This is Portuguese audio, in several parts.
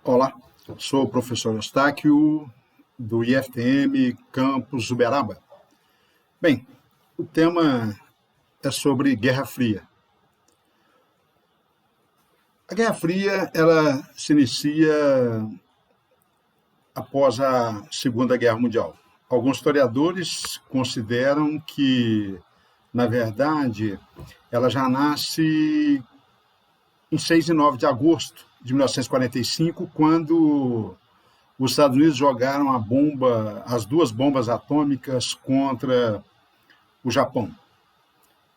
Olá, sou o professor Eustáquio, do IFTM Campus Uberaba. Bem, o tema é sobre Guerra Fria. A Guerra Fria, ela se inicia após a Segunda Guerra Mundial. Alguns historiadores consideram que, na verdade, ela já nasce em 6 e 9 de agosto de 1945, quando os Estados Unidos jogaram as duas bombas atômicas contra o Japão.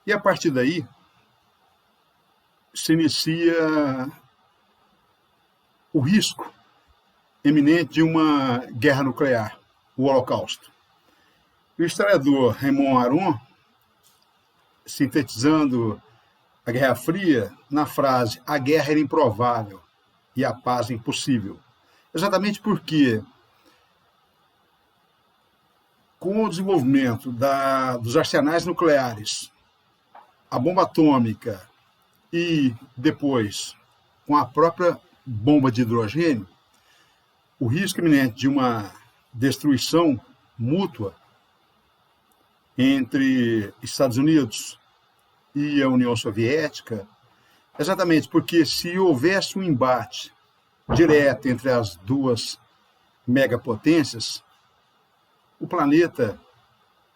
E a partir daí se inicia o risco iminente de uma guerra nuclear, o Holocausto. O historiador Raymond Aron, sintetizando a Guerra Fria na frase "a guerra era improvável e a paz impossível", exatamente porque, com o desenvolvimento dos arsenais nucleares, a bomba atômica e depois com a própria bomba de hidrogênio, o risco iminente de uma destruição mútua entre Estados Unidos e a União Soviética, exatamente porque se houvesse um embate direto entre as duas megapotências, o planeta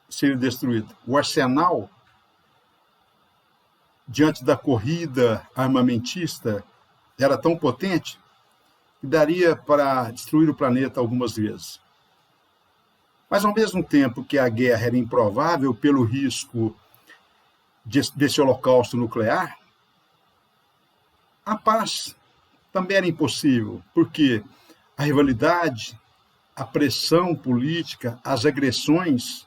seria destruído. O arsenal, diante da corrida armamentista, era tão potente que daria para destruir o planeta algumas vezes. Mas, ao mesmo tempo que a guerra era improvável pelo risco desse holocausto nuclear, a paz também era impossível, porque a rivalidade, a pressão política, as agressões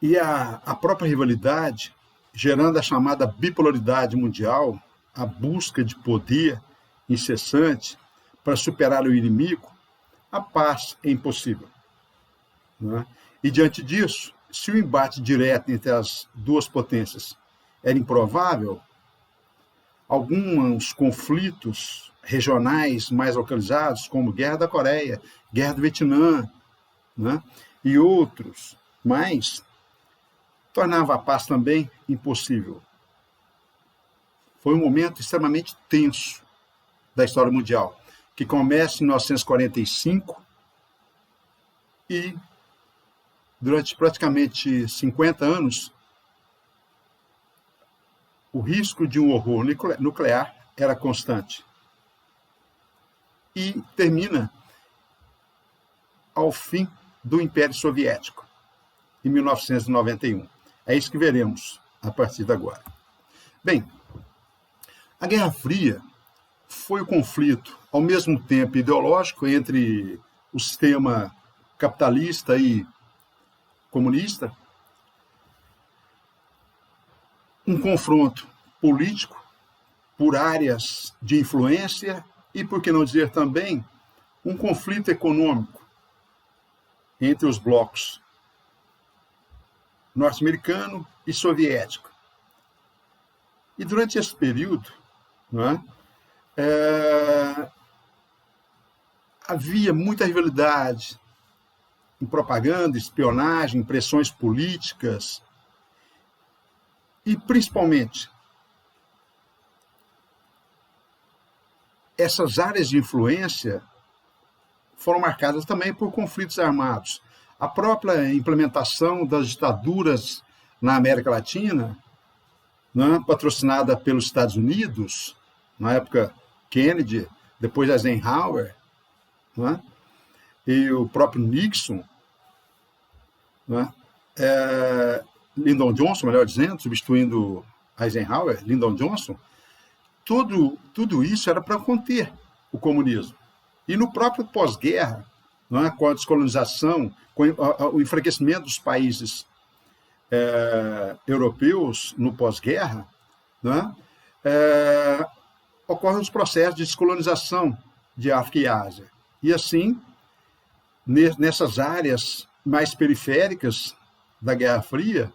e a própria rivalidade, gerando a chamada bipolaridade mundial, a busca de poder incessante para superar o inimigo, a paz é impossível. Não é? E, diante disso, se o embate direto entre as duas potências era improvável, alguns conflitos regionais mais localizados, como Guerra da Coreia, Guerra do Vietnã, né, e outros mais, tornava a paz também impossível. Foi um momento extremamente tenso da história mundial, que começa em 1945 e, durante praticamente 50 anos, o risco de um horror nuclear era constante. E termina ao fim do Império Soviético, em 1991. É isso que veremos a partir de agora. Bem, a Guerra Fria foi o conflito, ao mesmo tempo ideológico, entre o sistema capitalista e comunista, um confronto político por áreas de influência e, por que não dizer também, um conflito econômico entre os blocos norte-americano e soviético. E durante esse período, não é, havia muita rivalidade em propaganda, espionagem, pressões políticas e, principalmente, essas áreas de influência foram marcadas também por conflitos armados. A própria implementação das ditaduras na América Latina, né, patrocinada pelos Estados Unidos, na época Kennedy, depois Eisenhower, né, e o próprio Nixon, né, Lyndon Johnson, melhor dizendo, substituindo Eisenhower, Lyndon Johnson, tudo isso era para conter o comunismo. E no próprio pós-guerra, né, com a descolonização, com o enfraquecimento dos países europeus no pós-guerra, né, ocorrem os processos de descolonização de África e Ásia. E assim, nessas áreas mais periféricas da Guerra Fria,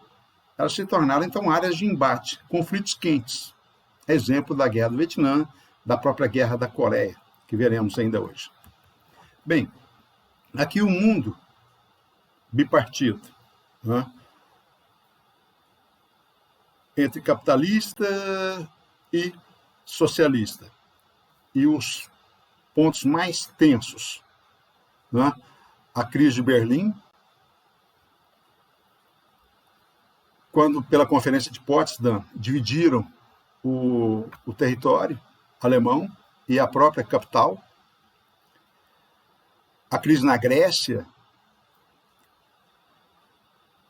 elas se tornaram, então, áreas de embate, conflitos quentes. Exemplo da Guerra do Vietnã, da própria Guerra da Coreia, que veremos ainda hoje. Bem, aqui o mundo bipartido, né? Entre capitalista e socialista. E os pontos mais tensos, né? A crise de Berlim, quando, pela Conferência de Potsdam, dividiram o território alemão e a própria capital. A crise na Grécia,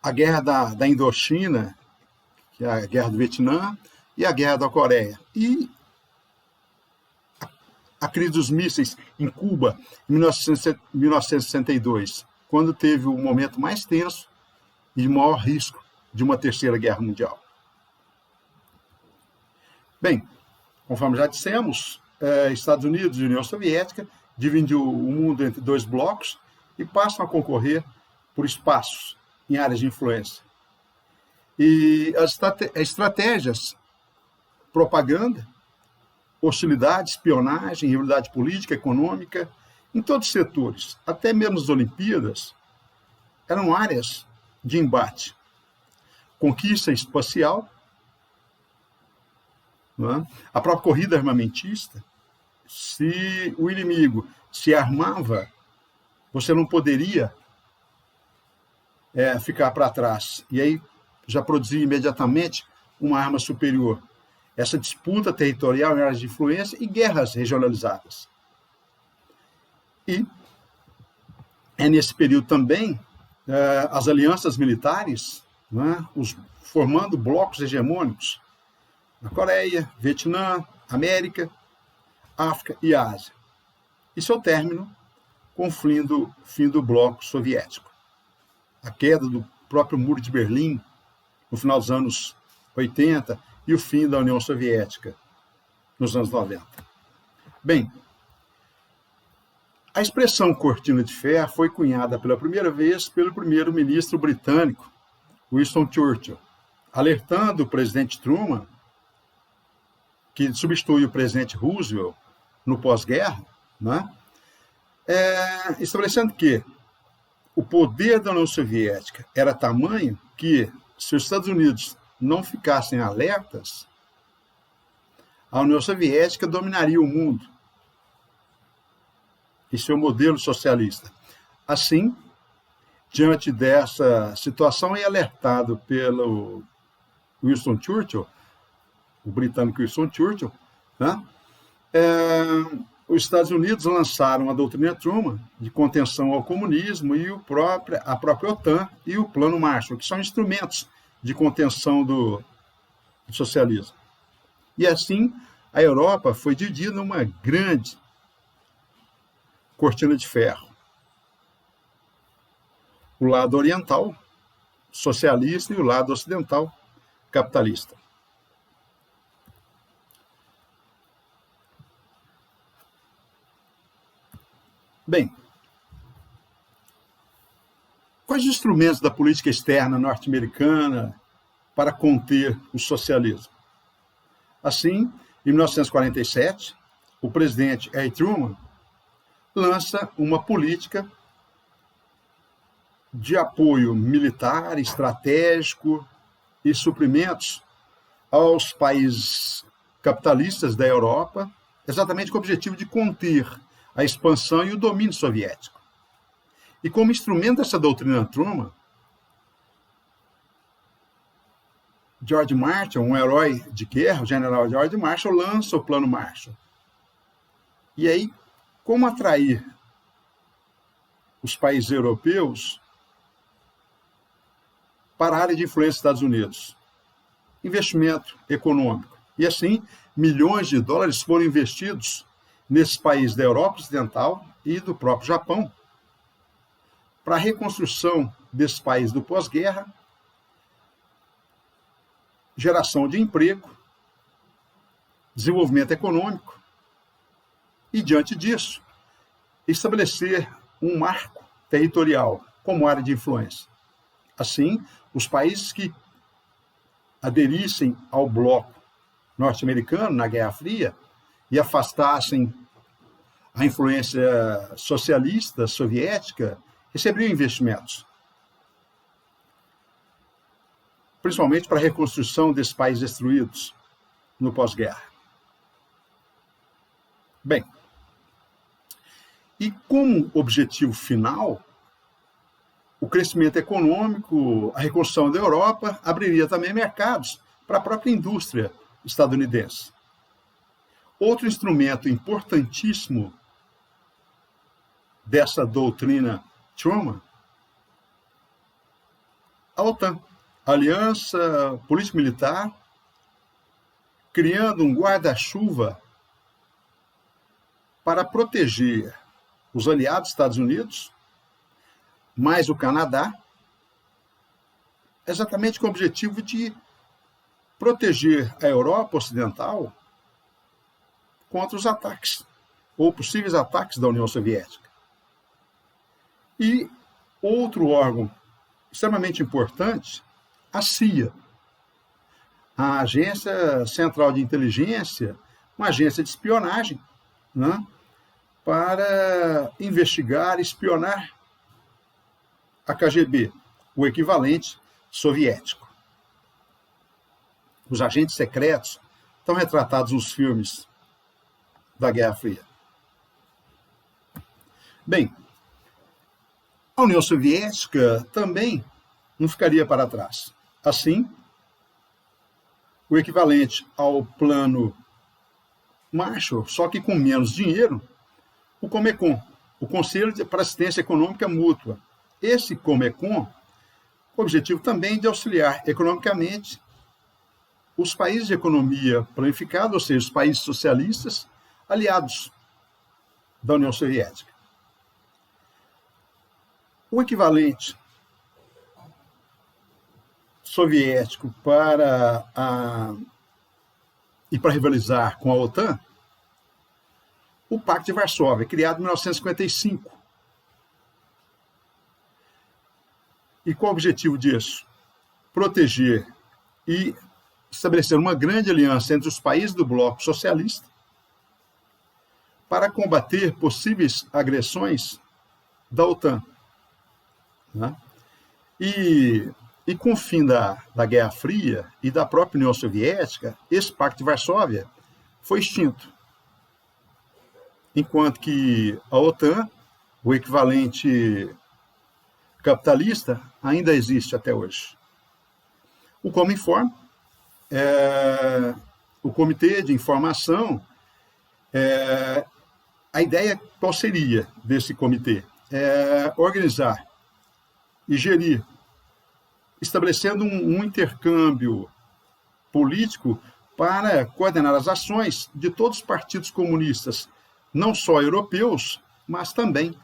a guerra da Indochina, que é a guerra do Vietnã, e a guerra da Coreia. E a crise dos mísseis em Cuba, em 1962, quando teve o momento mais tenso e de maior risco de uma terceira guerra mundial. Bem, conforme já dissemos, Estados Unidos e União Soviética dividiu o mundo entre dois blocos e passam a concorrer por espaços em áreas de influência. E as estratégias, propaganda, hostilidade, espionagem, rivalidade política, econômica, em todos os setores, até mesmo as Olimpíadas, eram áreas de embate. Conquista espacial, não é? A própria corrida armamentista, se o inimigo se armava, você não poderia ficar para trás. E aí já produzia imediatamente uma arma superior. Essa disputa territorial em áreas de influência e guerras regionalizadas. E é nesse período também as alianças militares, né, formando blocos hegemônicos na Coreia, Vietnã, América, África e Ásia. E seu término com o fim do bloco soviético. A queda do próprio Muro de Berlim no final dos anos 80 e o fim da União Soviética nos anos 90. Bem, a expressão cortina de ferro foi cunhada pela primeira vez pelo primeiro-ministro britânico, Winston Churchill, alertando o presidente Truman, que substitui o presidente Roosevelt no pós-guerra, né? Estabelecendo que o poder da União Soviética era tamanho que, se os Estados Unidos não ficassem alertas, a União Soviética dominaria o mundo e seu modelo socialista. Assim, diante dessa situação, é alertado pelo Winston Churchill, o britânico Winston Churchill, né? Os Estados Unidos lançaram a doutrina Truman de contenção ao comunismo e a própria OTAN e o Plano Marshall, que são instrumentos de contenção do socialismo. E assim, a Europa foi dividida numa grande cortina de ferro. O lado oriental, socialista, e o lado ocidental, capitalista. Bem, quais os instrumentos da política externa norte-americana para conter o socialismo? Assim, em 1947, o presidente Harry Truman lança uma política de apoio militar, estratégico e suprimentos aos países capitalistas da Europa, exatamente com o objetivo de conter a expansão e o domínio soviético. E como instrumento dessa doutrina Truman, George Marshall, um herói de guerra, o general George Marshall, lança o Plano Marshall. E aí, como atrair os países europeus para a área de influência dos Estados Unidos? Investimento econômico. E assim, milhões de dólares foram investidos nesses países da Europa Ocidental e do próprio Japão, para a reconstrução desses países do pós-guerra, geração de emprego, desenvolvimento econômico e, diante disso, estabelecer um marco territorial como área de influência. Assim, os países que aderissem ao bloco norte-americano na Guerra Fria e afastassem a influência socialista, soviética, receberiam investimentos, principalmente para a reconstrução desses países destruídos no pós-guerra. Bem, e como objetivo final, o crescimento econômico, a reconstrução da Europa, abriria também mercados para a própria indústria estadunidense. Outro instrumento importantíssimo dessa doutrina Truman, a OTAN, a Aliança Político-Militar, criando um guarda-chuva para proteger os aliados Estados Unidos, mais o Canadá, exatamente com o objetivo de proteger a Europa Ocidental contra os ataques, ou possíveis ataques da União Soviética. E outro órgão extremamente importante, a CIA, a Agência Central de Inteligência, uma agência de espionagem, né, para investigar e espionar a KGB, o equivalente soviético. Os agentes secretos estão retratados nos filmes da Guerra Fria. Bem, a União Soviética também não ficaria para trás. Assim, o equivalente ao plano Marshall, só que com menos dinheiro, o Comecon, o Conselho para Assistência Econômica Mútua. Esse Comecon, com o objetivo também de auxiliar economicamente os países de economia planificada, ou seja, os países socialistas, aliados da União Soviética. O equivalente soviético para rivalizar com a OTAN, o Pacto de Varsóvia, criado em 1955. E qual o objetivo disso? Proteger e estabelecer uma grande aliança entre os países do bloco socialista para combater possíveis agressões da OTAN. Né? E com o fim da Guerra Fria e da própria União Soviética, esse Pacto de Varsóvia foi extinto. Enquanto que a OTAN, o equivalente capitalista, ainda existe até hoje. O Cominform, o Comitê de Informação, a ideia qual seria desse comitê? Organizar e gerir, estabelecendo um intercâmbio político para coordenar as ações de todos os partidos comunistas, não só europeus, mas também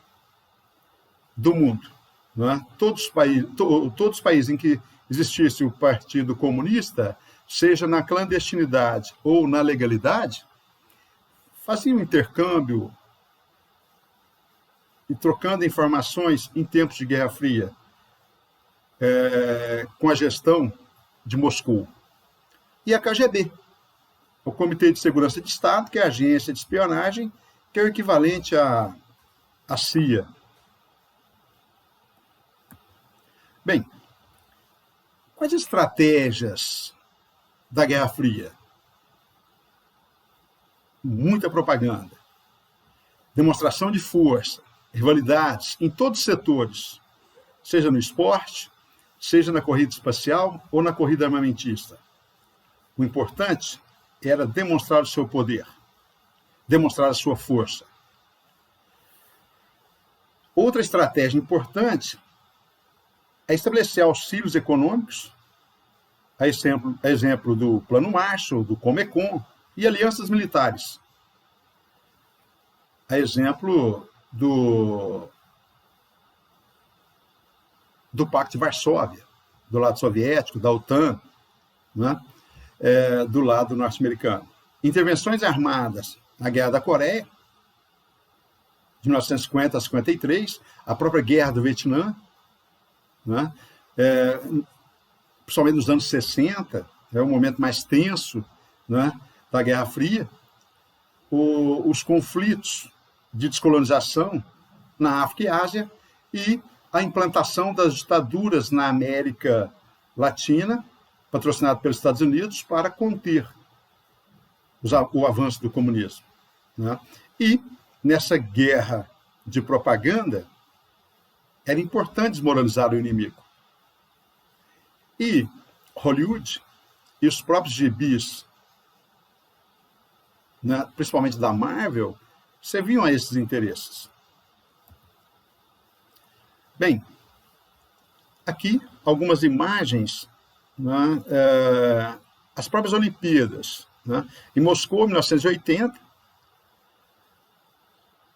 do mundo. Não é? Todos os países em que existisse o Partido Comunista, seja na clandestinidade ou na legalidade, faziam intercâmbio e trocando informações em tempos de Guerra Fria com a gestão de Moscou. E a KGB, o Comitê de Segurança de Estado, que é a agência de espionagem, que é o equivalente à CIA. Bem, quais estratégias da Guerra Fria? Muita propaganda, demonstração de força, rivalidades em todos os setores, seja no esporte, seja na corrida espacial ou na corrida armamentista. O importante era demonstrar o seu poder, demonstrar a sua força. Outra estratégia importante é estabelecer auxílios econômicos, a exemplo do Plano Marshall, do Comecon, e alianças militares, a exemplo do Pacto de Varsóvia, do lado soviético, da OTAN, né? Do lado norte-americano. Intervenções armadas na Guerra da Coreia, de 1950 a 53, a própria Guerra do Vietnã, né? Principalmente nos anos 60, é o momento mais tenso, né, da Guerra Fria, os conflitos de descolonização na África e Ásia e a implantação das ditaduras na América Latina, patrocinado pelos Estados Unidos, para conter o avanço do comunismo, né? E, nessa guerra de propaganda, era importante desmoralizar o inimigo. E Hollywood e os próprios gibis, né, principalmente da Marvel, serviam a esses interesses. Bem, aqui algumas imagens, né, as próprias Olimpíadas, né? Em Moscou, 1980,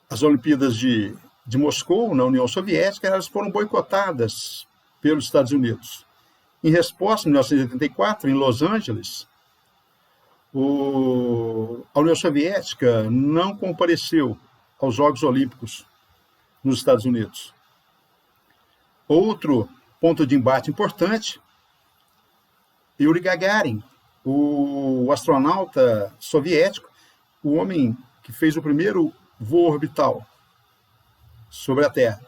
as Olimpíadas de Moscou, na União Soviética, elas foram boicotadas pelos Estados Unidos. Em resposta, em 1984, em Los Angeles, a União Soviética não compareceu aos Jogos Olímpicos nos Estados Unidos. Outro ponto de embate importante, Yuri Gagarin, o astronauta soviético, o homem que fez o primeiro voo orbital sobre a Terra,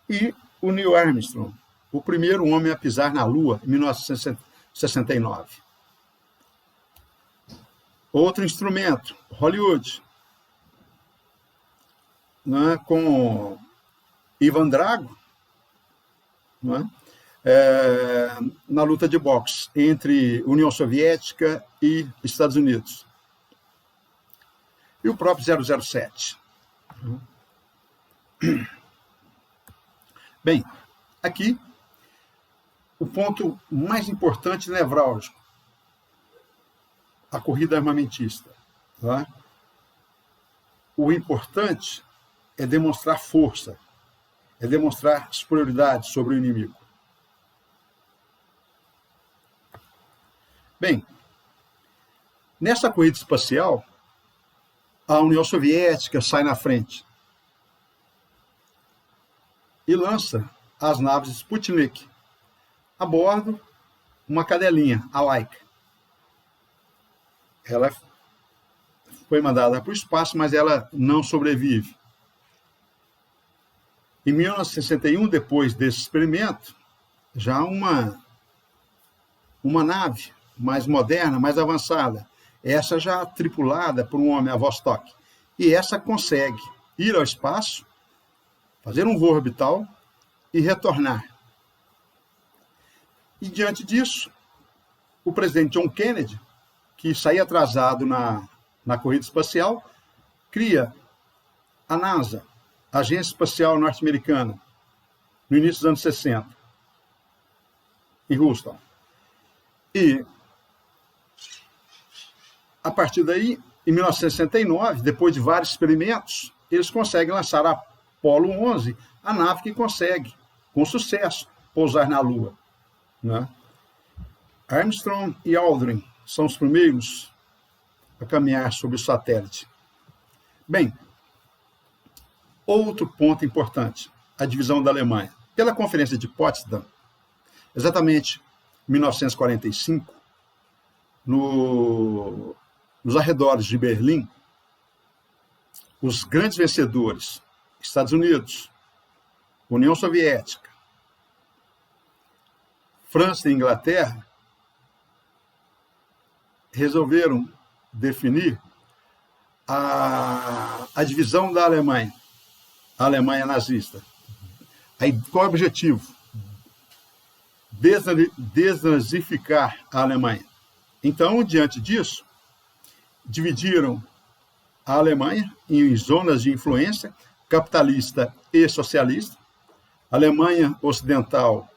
e o Neil Armstrong, o primeiro homem a pisar na Lua, em 1969. Outro instrumento, Hollywood, né, com Ivan Drago, né, na luta de boxe entre União Soviética e Estados Unidos. E o próprio 007. Bem, aqui, o ponto mais importante e nevrálgico, a corrida armamentista. Tá? O importante é demonstrar força, é demonstrar superioridade sobre o inimigo. Bem, nessa corrida espacial, a União Soviética sai na frente e lança as naves Sputnik, a bordo uma cadelinha, a Laika. Ela foi mandada para o espaço, mas ela não sobrevive. Em 1961, depois desse experimento, já uma nave mais moderna, mais avançada, essa já tripulada por um homem, a Vostok, e essa consegue ir ao espaço, fazer um voo orbital e retornar. E diante disso, o presidente John Kennedy, que saía atrasado na corrida espacial, cria a NASA, a Agência Espacial Norte-Americana, no início dos anos 60, em Houston. E, a partir daí, em 1969, depois de vários experimentos, eles conseguem lançar a Apollo 11, a nave que consegue, com sucesso, pousar na Lua. Né? Armstrong e Aldrin são os primeiros a caminhar sobre o satélite. Bem, outro ponto importante, a divisão da Alemanha. Pela Conferência de Potsdam, exatamente em 1945, nos arredores de Berlim, os grandes vencedores, Estados Unidos, União Soviética, França e Inglaterra, resolveram definir a divisão da Alemanha, a Alemanha nazista. Aí, qual é o objetivo? Desnazificar a Alemanha. Então, diante disso, dividiram a Alemanha em zonas de influência capitalista e socialista, Alemanha Ocidental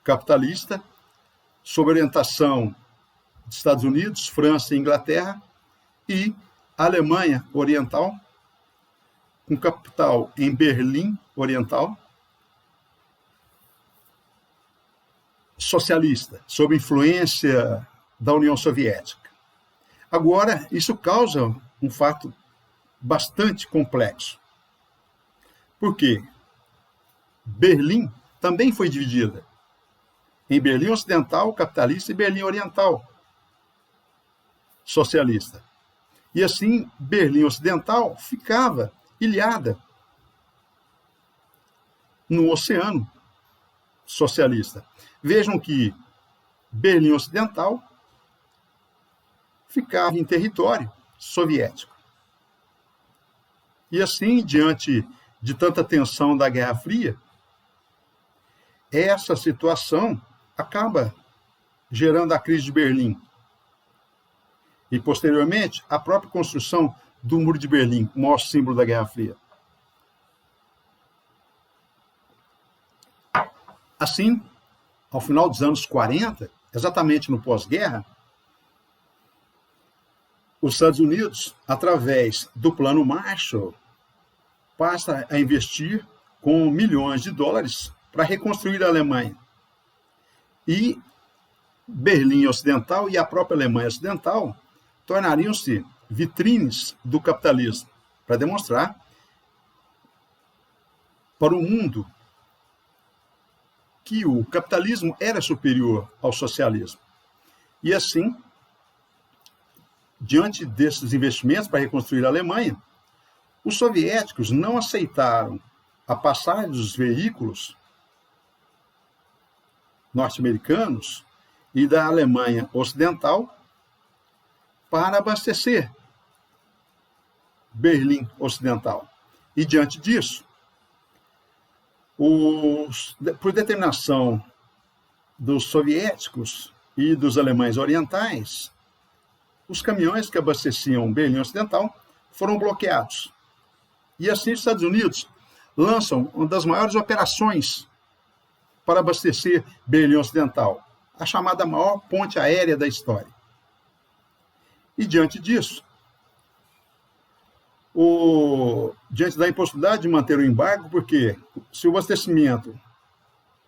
capitalista, sob orientação dos Estados Unidos, França e Inglaterra, e a Alemanha Oriental, com capital em Berlim Oriental, socialista, sob influência da União Soviética. Agora, isso causa um fato bastante complexo. Por quê? Berlim também foi dividida em Berlim Ocidental, capitalista, e Berlim Oriental, socialista. E assim, Berlim Ocidental ficava ilhada no oceano socialista. Vejam que Berlim Ocidental ficava em território soviético. E assim, diante de tanta tensão da Guerra Fria, essa situação acaba gerando a crise de Berlim. E, posteriormente, a própria construção do Muro de Berlim, o maior símbolo da Guerra Fria. Assim, ao final dos anos 40, exatamente no pós-guerra, os Estados Unidos, através do Plano Marshall, passa a investir com milhões de dólares para reconstruir a Alemanha. E Berlim Ocidental e a própria Alemanha Ocidental tornariam-se vitrines do capitalismo, para demonstrar para o mundo que o capitalismo era superior ao socialismo. E assim, diante desses investimentos para reconstruir a Alemanha, os soviéticos não aceitaram a passagem dos veículos norte-americanos e da Alemanha Ocidental para abastecer Berlim Ocidental. E diante disso, por determinação dos soviéticos e dos alemães orientais, os caminhões que abasteciam Berlim Ocidental foram bloqueados. E assim os Estados Unidos lançam uma das maiores operações para abastecer Berlim Ocidental, a chamada maior ponte aérea da história. E diante disso, diante da impossibilidade de manter o embargo, porque se o abastecimento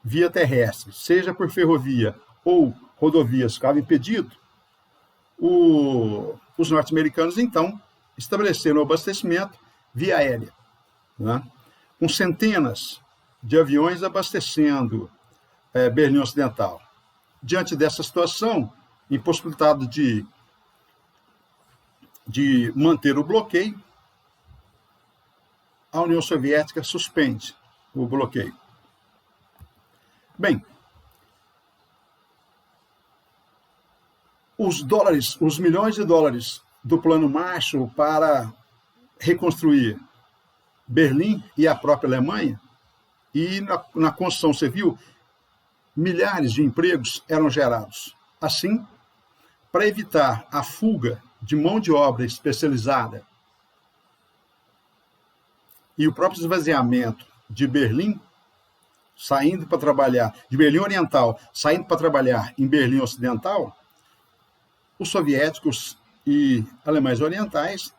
via terrestre, seja por ferrovia ou rodovias, ficava impedido, os norte-americanos, então, estabeleceram o abastecimento via aérea, né? Com centenas de aviões abastecendo Berlim Ocidental. Diante dessa situação, impossibilitado de manter o bloqueio, a União Soviética suspende o bloqueio. Bem, os milhões de dólares do Plano Marshall para reconstruir Berlim e a própria Alemanha, e na construção civil, milhares de empregos eram gerados. Assim, para evitar a fuga de mão de obra especializada e o próprio esvaziamento de Berlim, saindo para trabalhar, de Berlim Oriental, saindo para trabalhar em Berlim Ocidental, os soviéticos e alemães orientais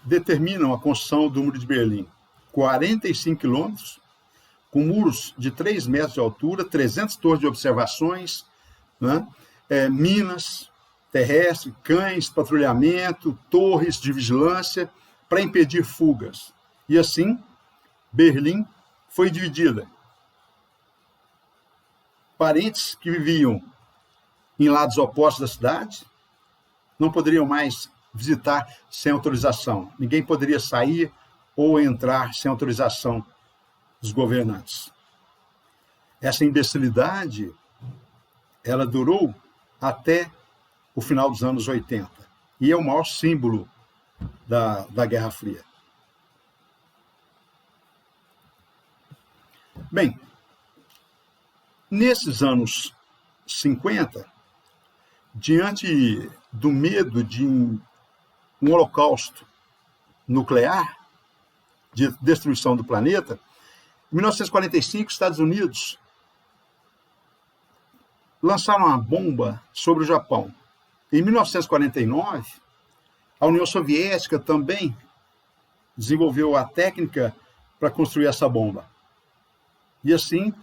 determinam a construção do Muro de Berlim. 45 quilômetros, com muros de 3 metros de altura, 300 torres de observações, né? Minas terrestres, cães, patrulhamento, torres de vigilância, para impedir fugas. E assim, Berlim foi dividida. Parentes que viviam em lados opostos da cidade não poderiam mais visitar sem autorização. Ninguém poderia sair ou entrar sem autorização dos governantes. Essa imbecilidade, ela durou até o final dos anos 80. E é o maior símbolo da Guerra Fria. Bem, nesses anos 50, diante do medo de um holocausto nuclear, de destruição do planeta, em 1945, os Estados Unidos lançaram uma bomba sobre o Japão. Em 1949, a União Soviética também desenvolveu a técnica para construir essa bomba. E assim,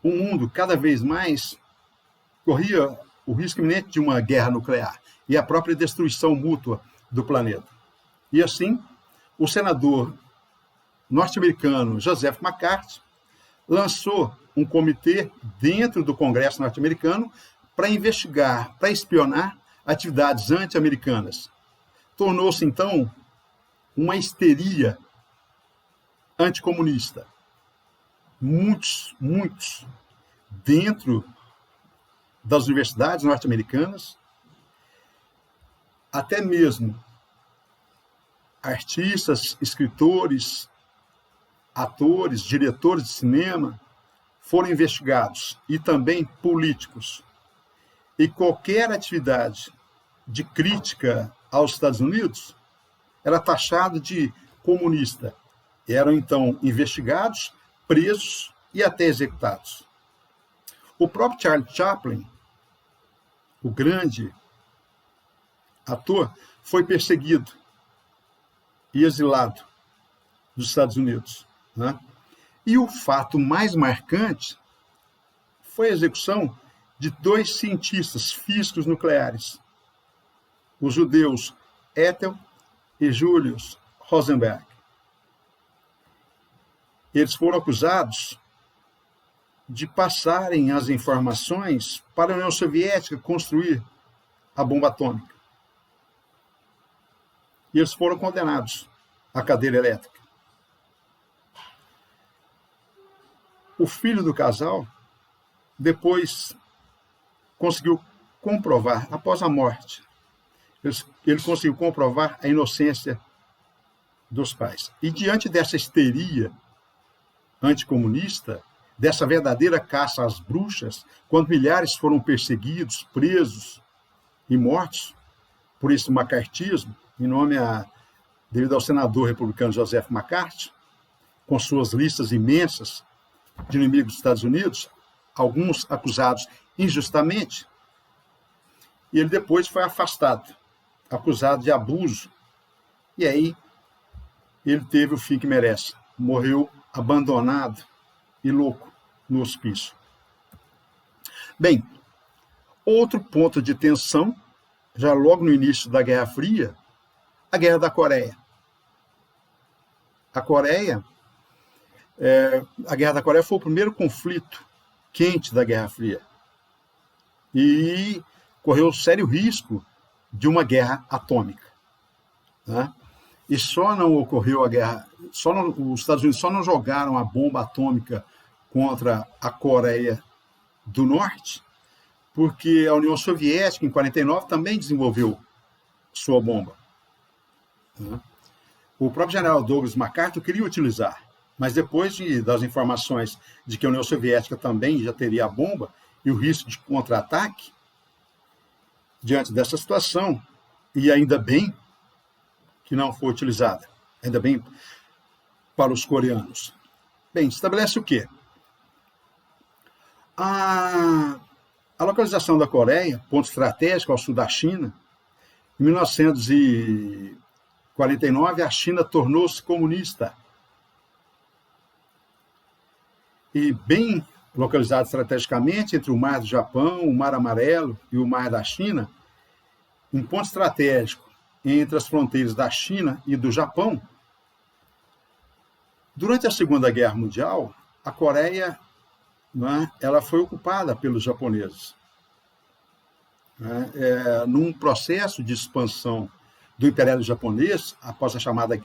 o mundo cada vez mais corria o risco iminente de uma guerra nuclear e a própria destruição mútua do planeta. E assim, o senador norte-americano Joseph McCarthy lançou um comitê dentro do Congresso norte-americano para investigar, para espionar atividades anti-americanas. tornou-se, então, uma histeria anticomunista. Muitos, dentro das universidades norte-americanas, até mesmo artistas, escritores, atores, diretores de cinema, foram investigados, e também políticos. E qualquer atividade de crítica aos Estados Unidos era taxado de comunista. Eram, então, investigados, presos e até executados. O próprio Charlie Chaplin, o grande ator, foi perseguido e exilado dos Estados Unidos, né? E o fato mais marcante foi a execução de 2 cientistas físicos nucleares, os judeus Ethel e Julius Rosenberg. Eles foram acusados de passarem as informações para a União Soviética construir a bomba atômica. E eles foram condenados à cadeira elétrica. O filho do casal depois conseguiu comprovar, após a morte, ele conseguiu comprovar a inocência dos pais. E diante dessa histeria anticomunista, dessa verdadeira caça às bruxas, quando milhares foram perseguidos, presos e mortos por esse macartismo, devido ao senador republicano Joseph McCarthy, com suas listas imensas de inimigos dos Estados Unidos, alguns acusados injustamente, e ele depois foi afastado, acusado de abuso, e aí ele teve o fim que merece, morreu abandonado e louco no hospício. Bem, outro ponto de tensão, já logo no início da Guerra Fria, a Guerra da Coreia. A Guerra da Coreia foi o primeiro conflito quente da Guerra Fria. E correu sério risco de uma guerra atômica, né? E só não ocorreu a guerra, os Estados Unidos só não jogaram a bomba atômica contra a Coreia do Norte, porque a União Soviética, em 1949, também desenvolveu sua bomba, né? O próprio general Douglas MacArthur queria utilizar, mas depois das informações de que a União Soviética também já teria a bomba e o risco de contra-ataque, diante dessa situação, e ainda bem que não foi utilizada, ainda bem para os coreanos. Bem, estabelece o quê? A localização da Coreia, ponto estratégico ao sul da China, em 1949, a China tornou-se comunista. E bem localizado estrategicamente entre o Mar do Japão, o Mar Amarelo e o Mar da China, um ponto estratégico entre as fronteiras da China e do Japão. Durante a Segunda Guerra Mundial, a Coreia, né, ela foi ocupada pelos japoneses, né, num processo de expansão do Império Japonês, após a chamada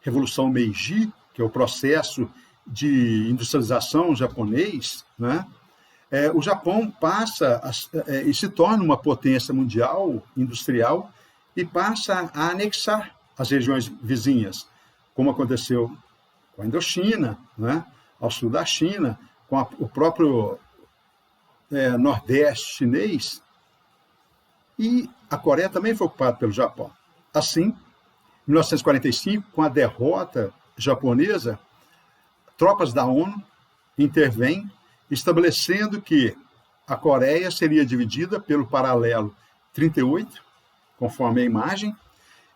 Revolução Meiji, que é o processo de industrialização japonês, né, o Japão passa e se torna uma potência mundial industrial e passa a anexar as regiões vizinhas, como aconteceu com a Indochina, né, ao sul da China, com o próprio Nordeste chinês, e a Coreia também foi ocupada pelo Japão. Assim, em 1945, com a derrota japonesa, tropas da ONU intervêm, estabelecendo que a Coreia seria dividida pelo paralelo 38, conforme a imagem,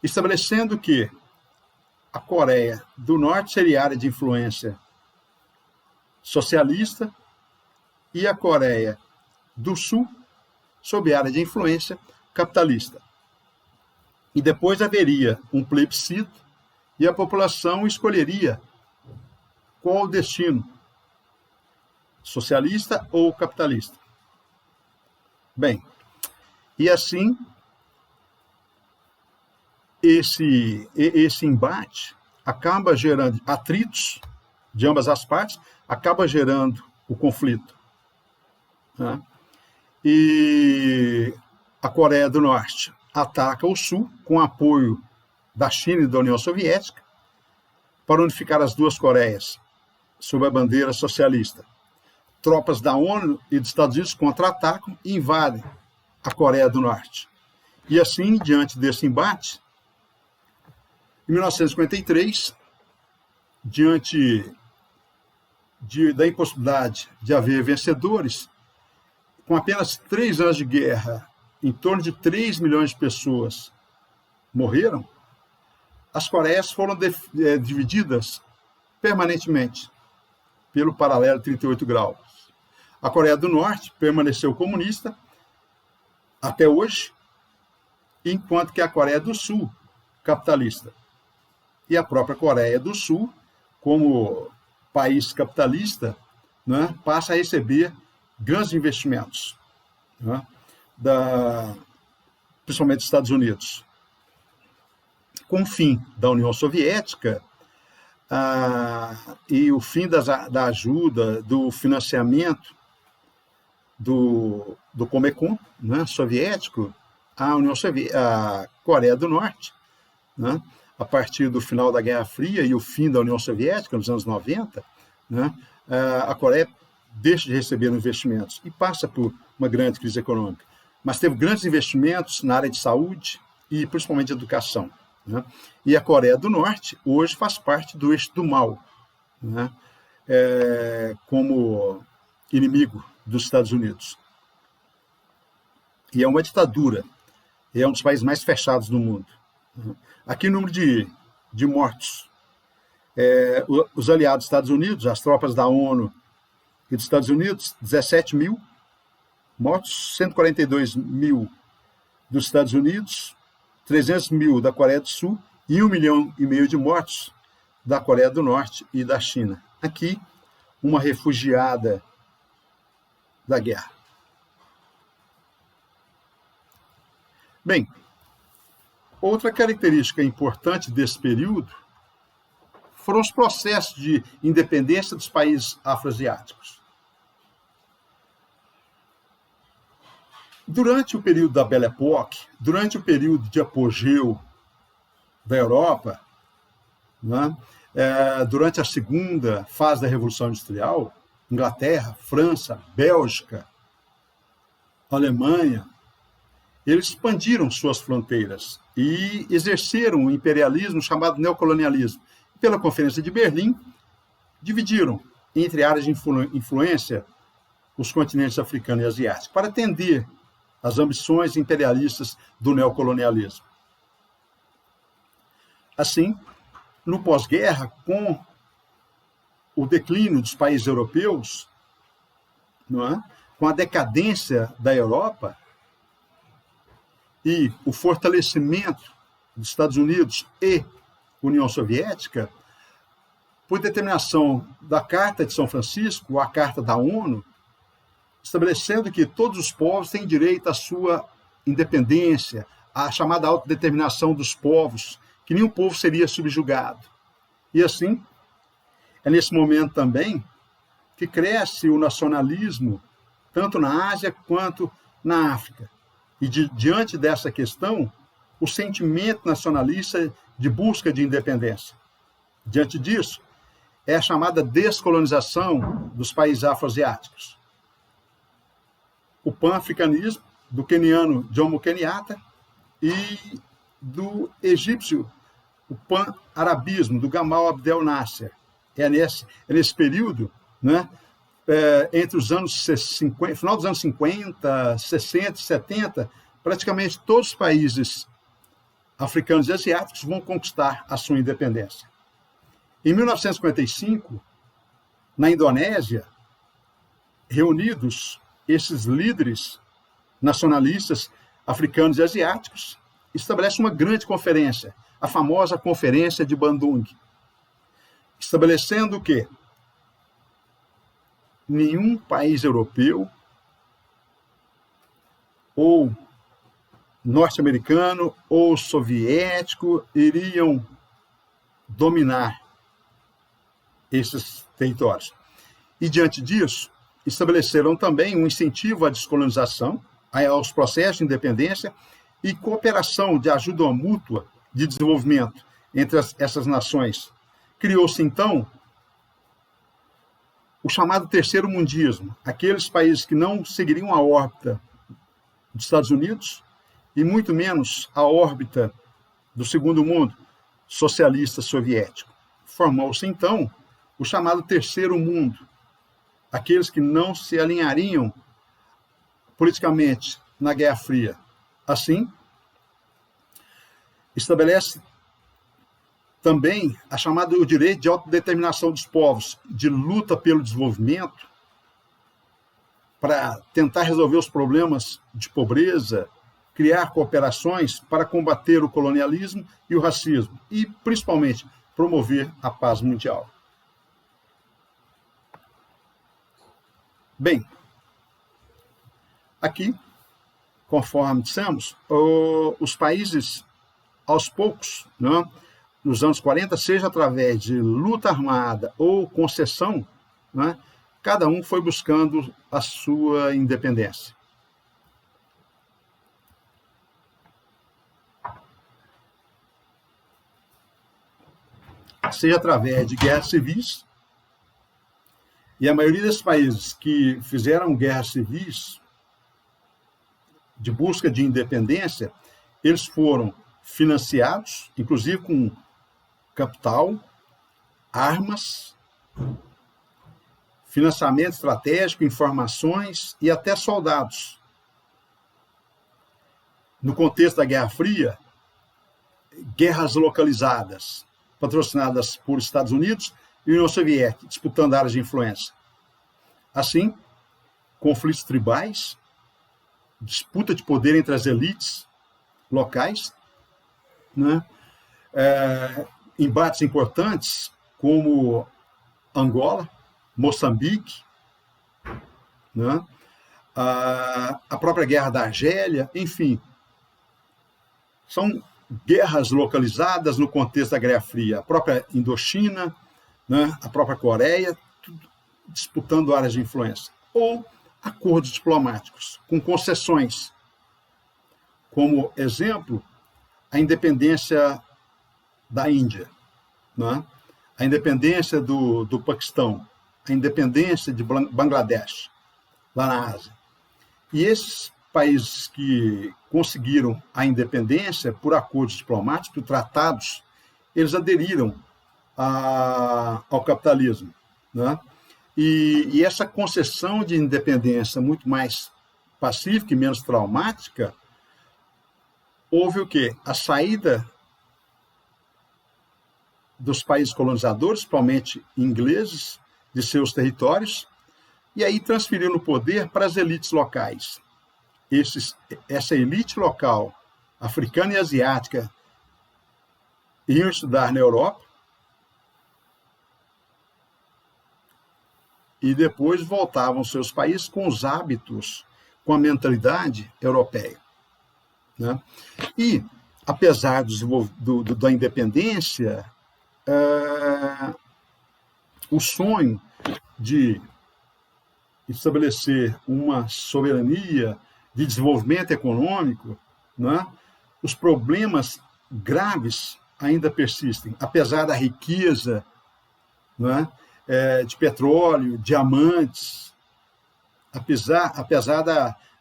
estabelecendo que a Coreia do Norte seria área de influência socialista e a Coreia do Sul sob área de influência capitalista. E depois haveria um plebiscito e a população escolheria qual o destino, socialista ou capitalista. Bem, e assim, esse embate acaba gerando atritos de ambas as partes, acaba gerando o conflito, né? E a Coreia do Norte ataca o Sul com apoio da China e da União Soviética para unificar as duas Coreias sob a bandeira socialista. Tropas da ONU e dos Estados Unidos contra-atacam e invadem a Coreia do Norte. E assim, diante desse embate, em 1953, diante da impossibilidade de haver vencedores, com apenas 3 anos de guerra, em torno de 3 milhões de pessoas morreram, as Coreias foram divididas permanentemente pelo paralelo 38 graus. A Coreia do Norte permaneceu comunista até hoje, enquanto que a Coreia do Sul, capitalista. E a própria Coreia do Sul, como país capitalista, né, passa a receber grandes investimentos, né, principalmente dos Estados Unidos. Com o fim da União Soviética e o fim da ajuda, do financiamento do Comecon, né, soviético, a Coreia do Norte, né, a partir do final da Guerra Fria e o fim da União Soviética, nos anos 90, né, a Coreia deixa de receber investimentos e passa por uma grande crise econômica. Mas teve grandes investimentos na área de saúde e principalmente de educação, né? E a Coreia do Norte hoje faz parte do eixo do mal, né, como inimigo dos Estados Unidos. E é uma ditadura, é um dos países mais fechados do mundo. Aqui o número de mortos. Os aliados dos Estados Unidos, as tropas da ONU e dos Estados Unidos, 17 mil mortos, 142 mil dos Estados Unidos, 300 mil da Coreia do Sul e 1,5 milhão de mortos da Coreia do Norte e da China. Aqui, uma refugiada da guerra. Bem, outra característica importante desse período foram os processos de independência dos países afroasiáticos. Durante o período da Belle Époque, durante o período de apogeu da Europa, né, durante a segunda fase da Revolução Industrial, Inglaterra, França, Bélgica, Alemanha, eles expandiram suas fronteiras e exerceram o imperialismo chamado neocolonialismo. Pela Conferência de Berlim, dividiram entre áreas de influência os continentes africano e asiático, para atender às ambições imperialistas do neocolonialismo. Assim, no pós-guerra, com o declínio dos países europeus, não é? Com a decadência da Europa e o fortalecimento dos Estados Unidos e União Soviética, por determinação da Carta de São Francisco, a Carta da ONU, estabelecendo que todos os povos têm direito à sua independência, à chamada autodeterminação dos povos, que nenhum povo seria subjugado. E assim, é nesse momento também que cresce o nacionalismo, tanto na Ásia quanto na África. E diante dessa questão, o sentimento nacionalista de busca de independência. Diante disso, é a chamada descolonização dos países afroasiáticos. O pan-africanismo do queniano Jomo Kenyatta e do egípcio, o pan-arabismo do Gamal Abdel Nasser. É nesse período, né, entre os anos 50, final dos anos 50, 60 e 70, praticamente todos os países africanos e asiáticos vão conquistar a sua independência. Em 1955, na Indonésia, reunidos esses líderes nacionalistas africanos e asiáticos, estabelece uma grande conferência, a famosa Conferência de Bandung, estabelecendo que nenhum país europeu ou norte-americano ou soviético iriam dominar esses territórios. E, diante disso, estabeleceram também um incentivo à descolonização, aos processos de independência e cooperação de ajuda mútua de desenvolvimento entre essas nações. Criou-se, então, o chamado terceiro mundismo, aqueles países que não seguiriam a órbita dos Estados Unidos e muito menos a órbita do segundo mundo, socialista soviético. Formou-se, então, o chamado terceiro mundo, aqueles que não se alinhariam politicamente na Guerra Fria. Assim, estabelece também o direito de autodeterminação dos povos, de luta pelo desenvolvimento, para tentar resolver os problemas de pobreza, criar cooperações para combater o colonialismo e o racismo, e, principalmente, promover a paz mundial. Bem, aqui, conforme dissemos, os países, aos poucos, né, nos anos 40, seja através de luta armada ou concessão, né, cada um foi buscando a sua independência. Seja através de guerras civis, e a maioria dos países que fizeram guerras civis de busca de independência, eles foram financiados, inclusive com capital, armas, financiamento estratégico, informações e até soldados. No contexto da Guerra Fria, guerras localizadas, patrocinadas por Estados Unidos e União Soviética, disputando áreas de influência. Assim, conflitos tribais, disputa de poder entre as elites locais, né? Embates importantes como Angola, Moçambique, né? A própria Guerra da Argélia, enfim. São guerras localizadas no contexto da Guerra Fria. A própria Indochina, né? A própria Coreia, disputando áreas de influência. Ou acordos diplomáticos, com concessões. Como exemplo, a independência da Índia, né? A independência do Paquistão, a independência de Bangladesh, lá na Ásia. E esses países que conseguiram a independência por acordos diplomáticos, por tratados, eles aderiram ao capitalismo, né? E essa concessão de independência muito mais pacífica e menos traumática, houve o quê? A saída dos países colonizadores, principalmente ingleses, de seus territórios, e aí transferiram o poder para as elites locais. Essa elite local, africana e asiática, iam estudar na Europa e depois voltavam aos seus países com os hábitos, com a mentalidade europeia, né? E, apesar da independência, o sonho de estabelecer uma soberania de desenvolvimento econômico, né? Os problemas graves ainda persistem, apesar da riqueza, né? De petróleo, diamantes, apesar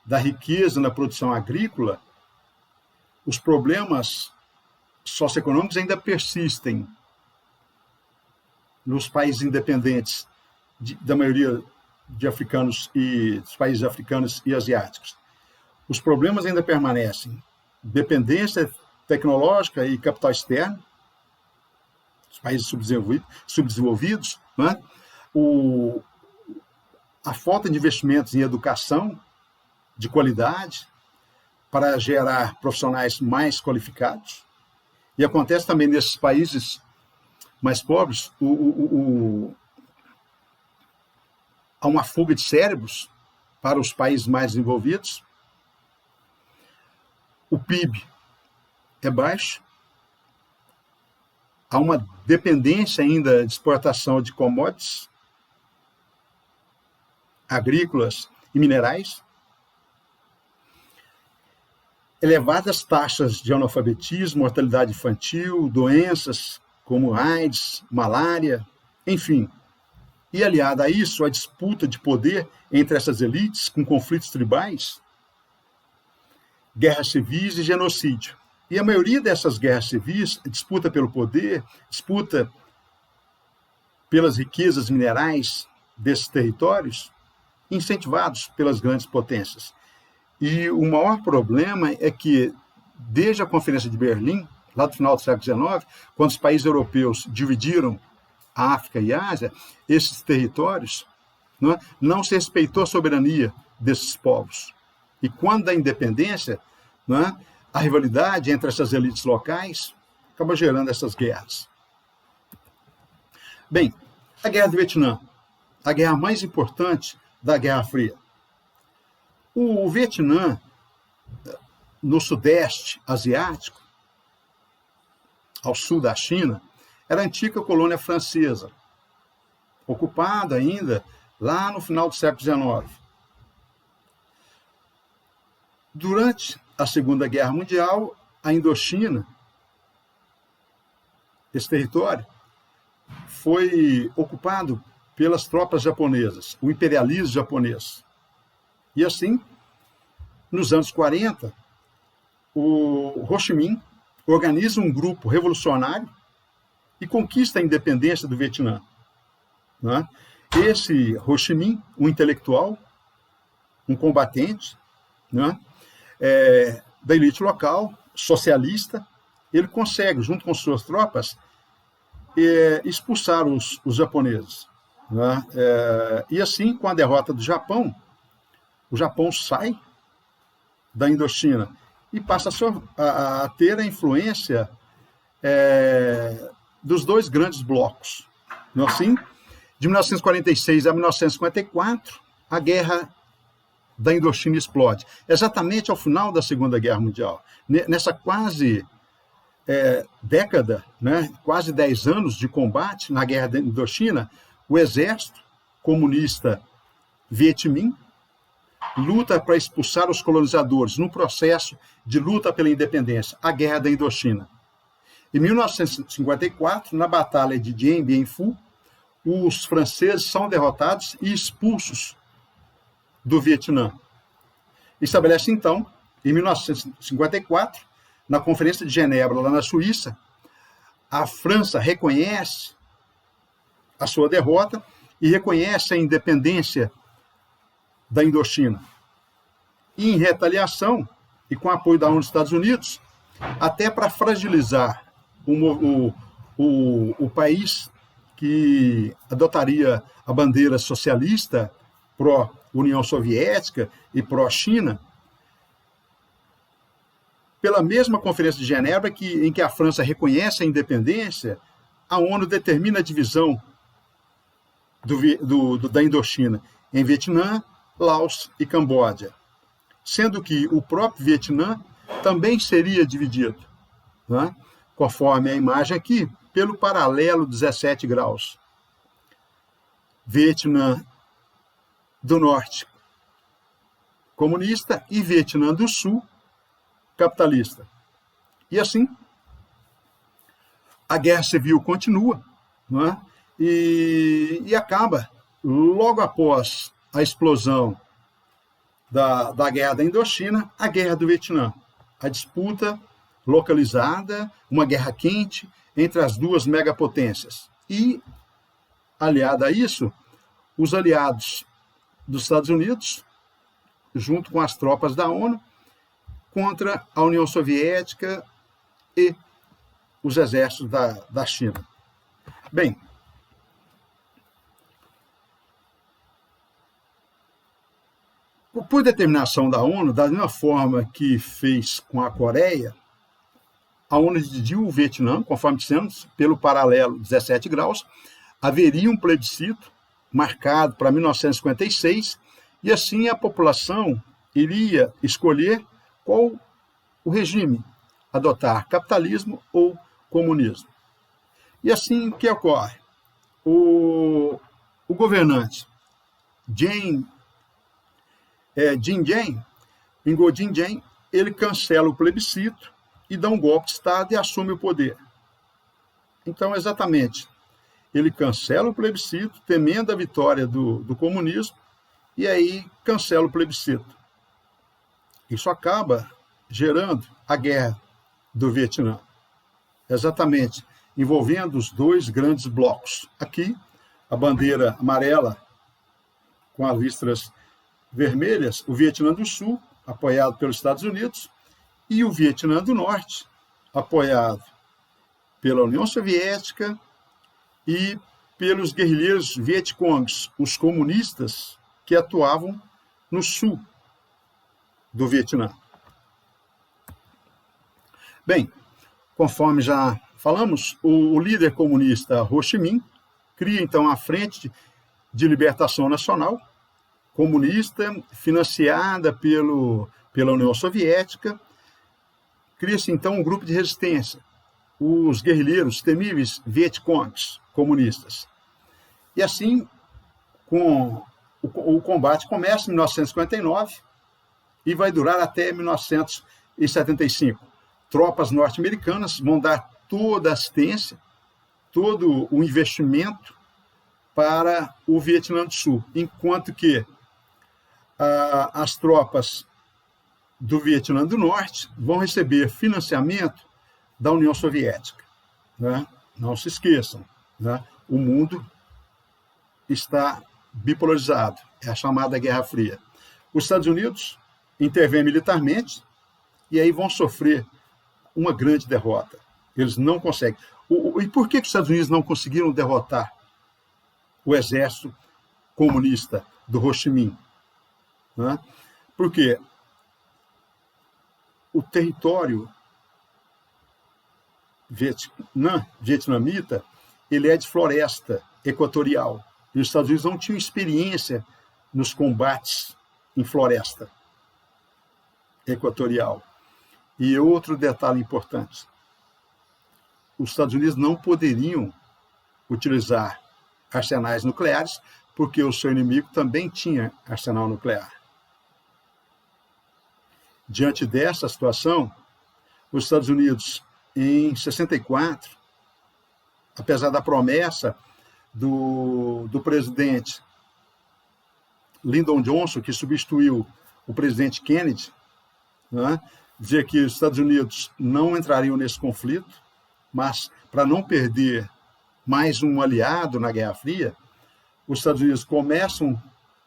da riqueza na produção agrícola, os problemas socioeconômicos ainda persistem nos países independentes, da maioria de africanos e dos países africanos e asiáticos. Os problemas ainda permanecem: dependência tecnológica e capital externo, os países subdesenvolvidos, né? A falta de investimentos em educação de qualidade para gerar profissionais mais qualificados. E acontece também nesses países mais pobres, há uma fuga de cérebros para os países mais desenvolvidos. o PIB é baixo, há uma dependência ainda de exportação de commodities agrícolas e minerais, elevadas taxas de analfabetismo, mortalidade infantil, doenças como AIDS, malária, enfim. E aliada a isso, a disputa de poder entre essas elites, com conflitos tribais, guerras civis e genocídio. E a maioria dessas guerras civis, disputa pelo poder, disputa pelas riquezas minerais desses territórios, incentivados pelas grandes potências. E o maior problema é que, desde a Conferência de Berlim, lá do final do século XIX, quando os países europeus dividiram a África e a Ásia, esses territórios, não se respeitou a soberania desses povos. E quando da independência, a rivalidade entre essas elites locais acaba gerando essas guerras. Bem, a Guerra do Vietnã, a guerra mais importante da Guerra Fria. O Vietnã, no sudeste asiático, ao sul da China, era a antiga colônia francesa, ocupada ainda lá no final do século XIX. Durante a Segunda Guerra Mundial, a Indochina, esse território, foi ocupado pelas tropas japonesas, o imperialismo japonês. E assim, nos anos 40, o Ho Chi Minh organiza um grupo revolucionário e conquista a independência do Vietnã. Esse Ho Chi Minh, um intelectual, um combatente, da elite local, socialista, ele consegue, junto com suas tropas, expulsar os japoneses. E assim, com a derrota do Japão, o Japão sai da Indochina e passa a ter a influência dos dois grandes blocos. Assim, de 1946 a 1954, a Guerra da Indochina explode, exatamente ao final da Segunda Guerra Mundial. Nessa quase década, quase 10 anos de combate na Guerra da Indochina, o exército comunista Viet Minh luta para expulsar os colonizadores num processo de luta pela independência, a Guerra da Indochina. Em 1954, na Batalha de Dien Bien Phu, os franceses são derrotados e expulsos do Vietnã. Estabelece, então, em 1954, na Conferência de Genebra, lá na Suíça, a França reconhece a sua derrota e reconhece a independência da Indochina. E, em retaliação, e com apoio da ONU dos Estados Unidos, até para fragilizar o país que adotaria a bandeira socialista pró-União Soviética e pró-China, pela mesma Conferência de Genebra, em que a França reconhece a independência, a ONU determina a divisão da Indochina em Vietnã, Laos e Camboja, sendo que o próprio Vietnã também seria dividido, conforme a imagem aqui, pelo paralelo 17 graus. Vietnã do Norte, comunista, e Vietnã do Sul, capitalista. E assim, a guerra civil continua, e acaba, logo após a explosão da Guerra da Indochina, a Guerra do Vietnã. A disputa localizada, uma guerra quente entre as duas megapotências. E, aliada a isso, os aliados dos Estados Unidos, junto com as tropas da ONU, contra a União Soviética e os exércitos da China. Bem, por determinação da ONU, da mesma forma que fez com a Coreia, a ONU dividiu o Vietnã, conforme dissemos, pelo paralelo 17 graus, haveria um plebiscito marcado para 1956, e assim a população iria escolher qual o regime adotar capitalismo ou comunismo. E assim que ocorre? O governante Jin Jiang, Ngo Jiang, ele cancela o plebiscito e dá um golpe de Estado e assume o poder. Então, exatamente, ele cancela o plebiscito, temendo a vitória do comunismo, e aí cancela o plebiscito. Isso acaba gerando a guerra do Vietnã, exatamente, envolvendo os dois grandes blocos. Aqui, a bandeira amarela com as listras vermelhas, o Vietnã do Sul, apoiado pelos Estados Unidos, e o Vietnã do Norte, apoiado pela União Soviética e pelos guerrilheiros vietcongs, os comunistas que atuavam no sul do Vietnã. Bem, conforme já falamos, o líder comunista Ho Chi Minh cria então a Frente de Libertação Nacional, comunista, financiada pela União Soviética. Cria-se então um grupo de resistência, os guerrilheiros temíveis vietcongs comunistas. E assim, o combate começa em 1959 e vai durar até 1975. Tropas norte-americanas vão dar toda a assistência, todo o investimento para o Vietnã do Sul, enquanto que as tropas do Vietnã do Norte vão receber financiamento da União Soviética. Né? Não se esqueçam, né? O mundo está bipolarizado, é a chamada Guerra Fria. Os Estados Unidos intervêm militarmente e aí vão sofrer uma grande derrota. Eles não conseguem. E por que os Estados Unidos não conseguiram derrotar o exército comunista do Ho Chi Minh? Né? Porque o território vietnamita ele é de floresta equatorial. E os Estados Unidos não tinham experiência nos combates em floresta equatorial. E outro detalhe importante: os Estados Unidos não poderiam utilizar arsenais nucleares, porque o seu inimigo também tinha arsenal nuclear. Diante dessa situação, os Estados Unidos, em 64, apesar da promessa do presidente Lyndon Johnson, que substituiu o presidente Kennedy, né, dizer que os Estados Unidos não entrariam nesse conflito, mas para não perder mais um aliado na Guerra Fria, os Estados Unidos começam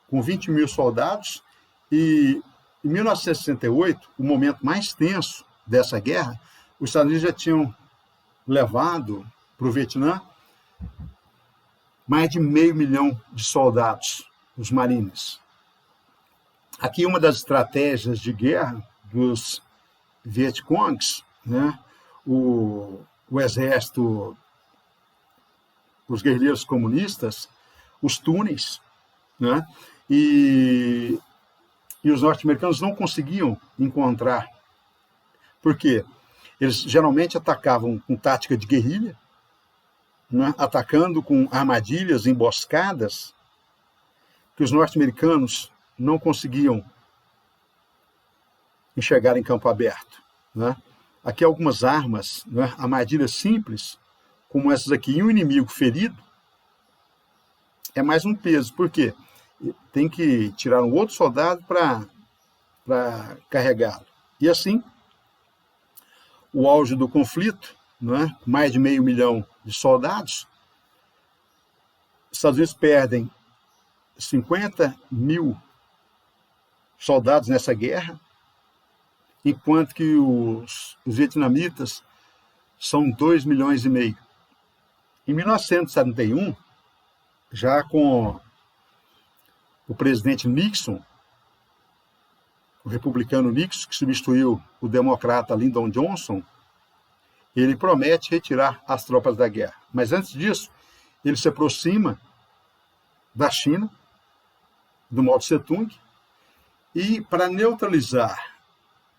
com 20 mil soldados e, em 1968, o momento mais tenso dessa guerra, os Estados Unidos já tinham levado para o Vietnã mais de 500 mil de soldados, os marines. Aqui uma das estratégias de guerra dos vietcongs, né, o exército, os guerrilheiros comunistas, os túneis, né, e os norte-americanos não conseguiam encontrar. Por quê? Eles geralmente atacavam com tática de guerrilha, né, atacando com armadilhas, emboscadas, que os norte-americanos não conseguiam enxergar em campo aberto. Né? Aqui algumas armas, né, armadilhas simples, como essas aqui, e um inimigo ferido, é mais um peso. Por quê? Tem que tirar um outro soldado para carregá-lo. E assim, o auge do conflito, né, mais de 500 mil de soldados, os Estados Unidos perdem 50 mil soldados nessa guerra, enquanto que os vietnamitas são 2,5 milhões. Em 1971, já com o presidente Nixon, o republicano Nixon, que substituiu o democrata Lyndon Johnson, ele promete retirar as tropas da guerra. Mas antes disso, ele se aproxima da China, do Mao Tse Tung, e para neutralizar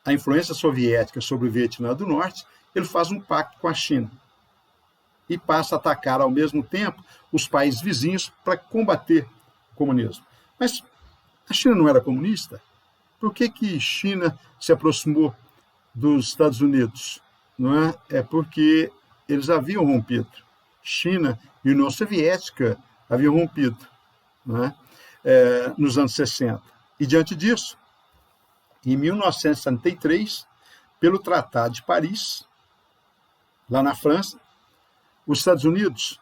a influência soviética sobre o Vietnã do Norte, ele faz um pacto com a China e passa a atacar, ao mesmo tempo, os países vizinhos para combater o comunismo. Mas a China não era comunista? Por que China se aproximou dos Estados Unidos? Não é? É porque eles haviam rompido. China e União Soviética haviam rompido, não é? Nos anos 60. E, diante disso, em 1963, pelo Tratado de Paris, lá na França, os Estados Unidos,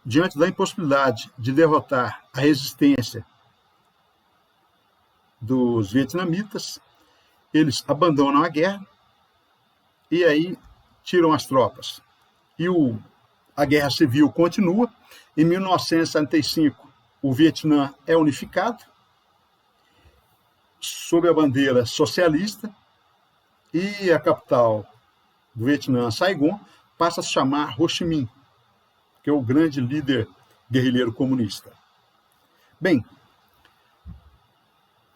diante da impossibilidade de derrotar a resistência dos vietnamitas, eles abandonam a guerra e aí tiram as tropas. E a guerra civil continua. Em 1965, o Vietnã é unificado, sob a bandeira socialista, e a capital do Vietnã, Saigon, passa a se chamar Ho Chi Minh, que é o grande líder guerrilheiro comunista. Bem,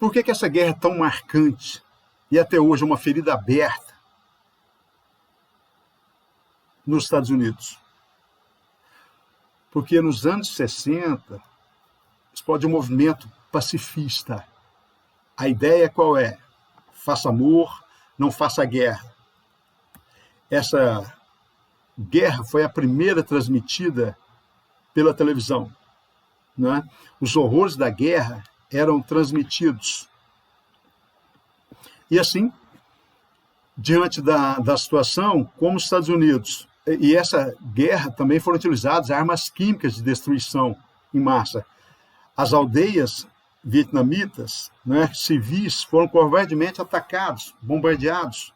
por que essa guerra é tão marcante e até hoje é uma ferida aberta nos Estados Unidos? Porque nos anos 60, explode um movimento pacifista. A ideia qual é? Faça amor, não faça guerra. Essa guerra foi a primeira transmitida pela televisão, né? Os horrores da guerra eram transmitidos. E assim, diante da situação, como os Estados Unidos, e essa guerra também foram utilizadas armas químicas de destruição em massa. As aldeias vietnamitas, né, civis, foram covardemente atacados, bombardeados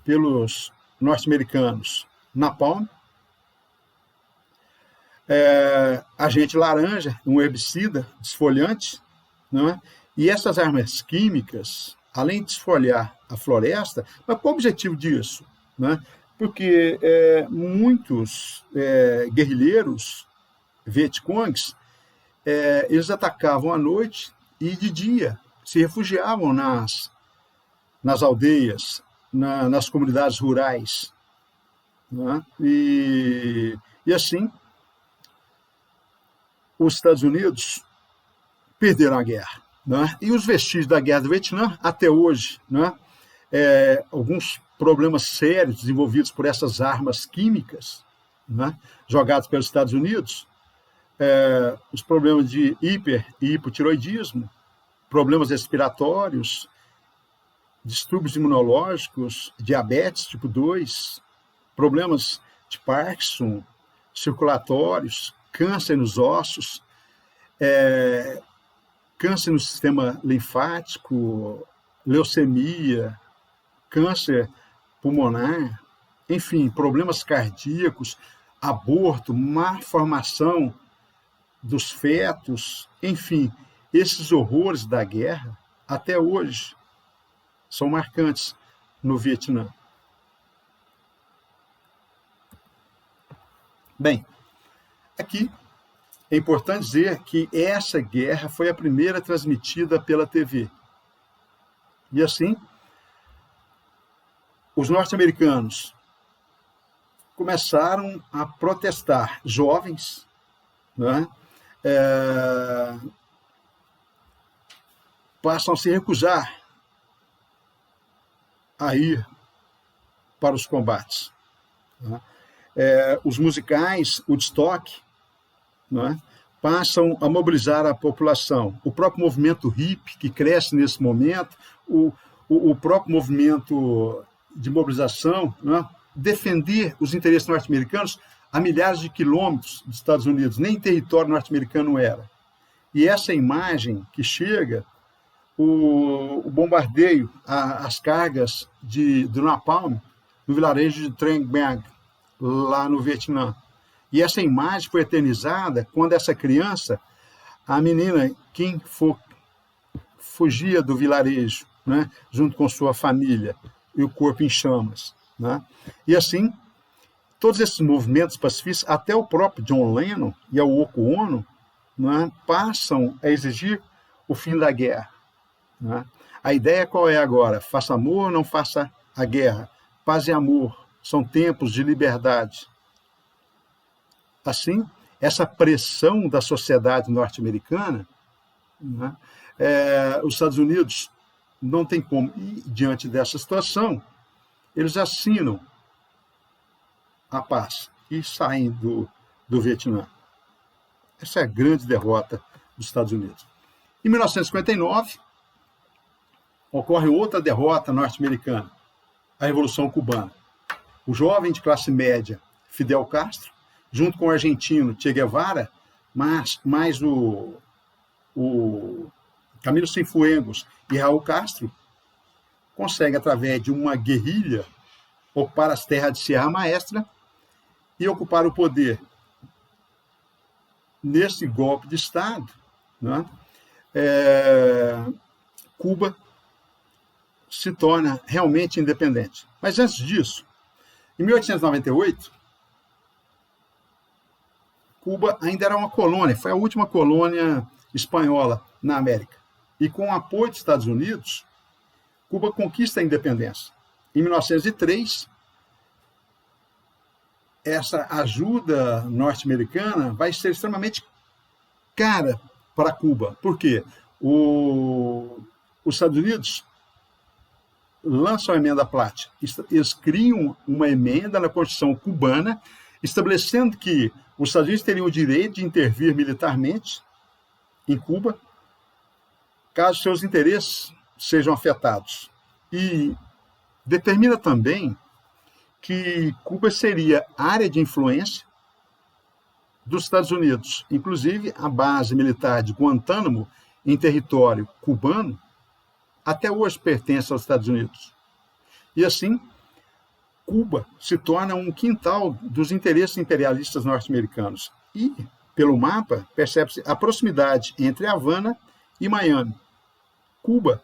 pelos norte-americanos. Napalm, agente laranja, um herbicida desfolhante, né? E essas armas químicas, além de desfolhar a floresta, mas qual o objetivo disso? Né? Porque muitos guerrilheiros vietcongues, eles atacavam à noite e de dia, se refugiavam nas aldeias, nas comunidades rurais. Né? E assim, os Estados Unidos perderam a guerra. Né? E os vestígios da guerra do Vietnã, até hoje, né? Alguns problemas sérios desenvolvidos por essas armas químicas, né, jogadas pelos Estados Unidos, os problemas de hiper e hipotiroidismo, problemas respiratórios, distúrbios imunológicos, diabetes tipo 2, problemas de Parkinson, circulatórios, câncer nos ossos, câncer no sistema linfático, leucemia, câncer pulmonar, enfim, problemas cardíacos, aborto, má formação dos fetos, enfim, esses horrores da guerra, até hoje, são marcantes no Vietnã. Bem, aqui é importante dizer que essa guerra foi a primeira transmitida pela TV. E assim, os norte-americanos começaram a protestar, jovens, né? Passam a se recusar a ir para os combates. Né? Os musicais, Woodstock, né, passam a mobilizar a população. O próprio movimento hippie, que cresce nesse momento, o próprio movimento de mobilização, né, defender os interesses norte-americanos a milhares de quilômetros dos Estados Unidos, nem território norte-americano era. E essa imagem que chega, o bombardeio, as cargas do Napalm, no vilarejo de Trang Bang, lá no Vietnã. E essa imagem foi eternizada quando essa criança, a menina Kim Phuc, fugia do vilarejo, né, junto com sua família, e o corpo em chamas. Né? E assim, todos esses movimentos pacifistas, até o próprio John Lennon e a Yoko Ono, né, passam a exigir o fim da guerra. Né? A ideia qual é agora? Faça amor, não faça a guerra. Paz e amor são tempos de liberdade. Assim, essa pressão da sociedade norte-americana, né, os Estados Unidos não tem como. E, diante dessa situação, eles assinam a paz e saem do Vietnã. Essa é a grande derrota dos Estados Unidos. Em 1959, ocorre outra derrota norte-americana, a Revolução Cubana. O jovem de classe média Fidel Castro, junto com o argentino Che Guevara, mais o Camilo Cienfuegos e Raul Castro, consegue, através de uma guerrilha, ocupar as terras de Sierra Maestra e ocupar o poder. Nesse golpe de Estado, né, Cuba se torna realmente independente. Mas antes disso, em 1898, Cuba ainda era uma colônia, foi a última colônia espanhola na América. E com o apoio dos Estados Unidos, Cuba conquista a independência. Em 1903, essa ajuda norte-americana vai ser extremamente cara para Cuba. Por quê? Os Estados Unidos lançam a emenda Platt. Eles criam uma emenda na Constituição cubana, estabelecendo que os Estados Unidos teriam o direito de intervir militarmente em Cuba, caso seus interesses sejam afetados. E determina também que Cuba seria área de influência dos Estados Unidos. Inclusive, a base militar de Guantánamo, em território cubano, até hoje pertence aos Estados Unidos. E assim, Cuba se torna um quintal dos interesses imperialistas norte-americanos. E, pelo mapa, percebe-se a proximidade entre Havana e Miami. Cuba,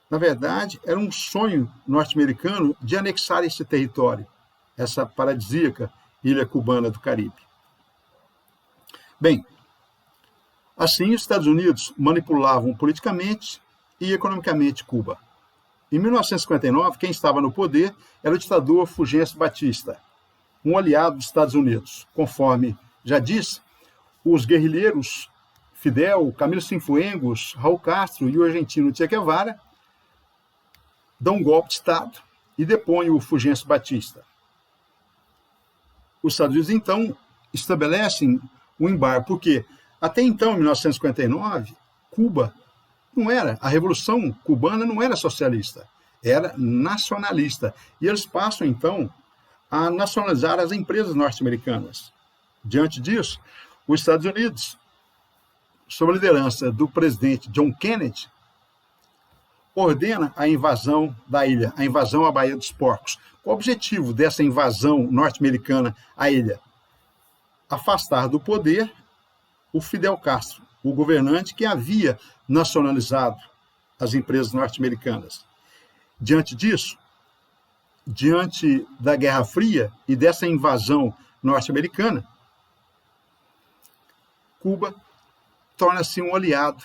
na verdade, era um sonho norte-americano de anexar esse território, essa paradisíaca ilha cubana do Caribe. Bem, assim os Estados Unidos manipulavam politicamente e economicamente Cuba. Em 1959, quem estava no poder era o ditador Fulgêncio Batista, um aliado dos Estados Unidos. Conforme já disse, os guerrilheiros Fidel, Camilo Cienfuegos, Raul Castro e o argentino Che Guevara dão um golpe de Estado e depõem o Fulgêncio Batista. Os Estados Unidos, então, estabelecem um embargo, porque até então, em 1959, Cuba não era, a Revolução Cubana não era socialista, era nacionalista. E eles passam, então, a nacionalizar as empresas norte-americanas. Diante disso, os Estados Unidos, sob a liderança do presidente John Kennedy, ordena a invasão da ilha, a invasão à Baía dos Porcos. Qual o objetivo dessa invasão norte-americana à ilha? Afastar do poder o Fidel Castro, o governante que havia nacionalizado as empresas norte-americanas. Diante disso, diante da Guerra Fria e dessa invasão norte-americana, Cuba torna-se um aliado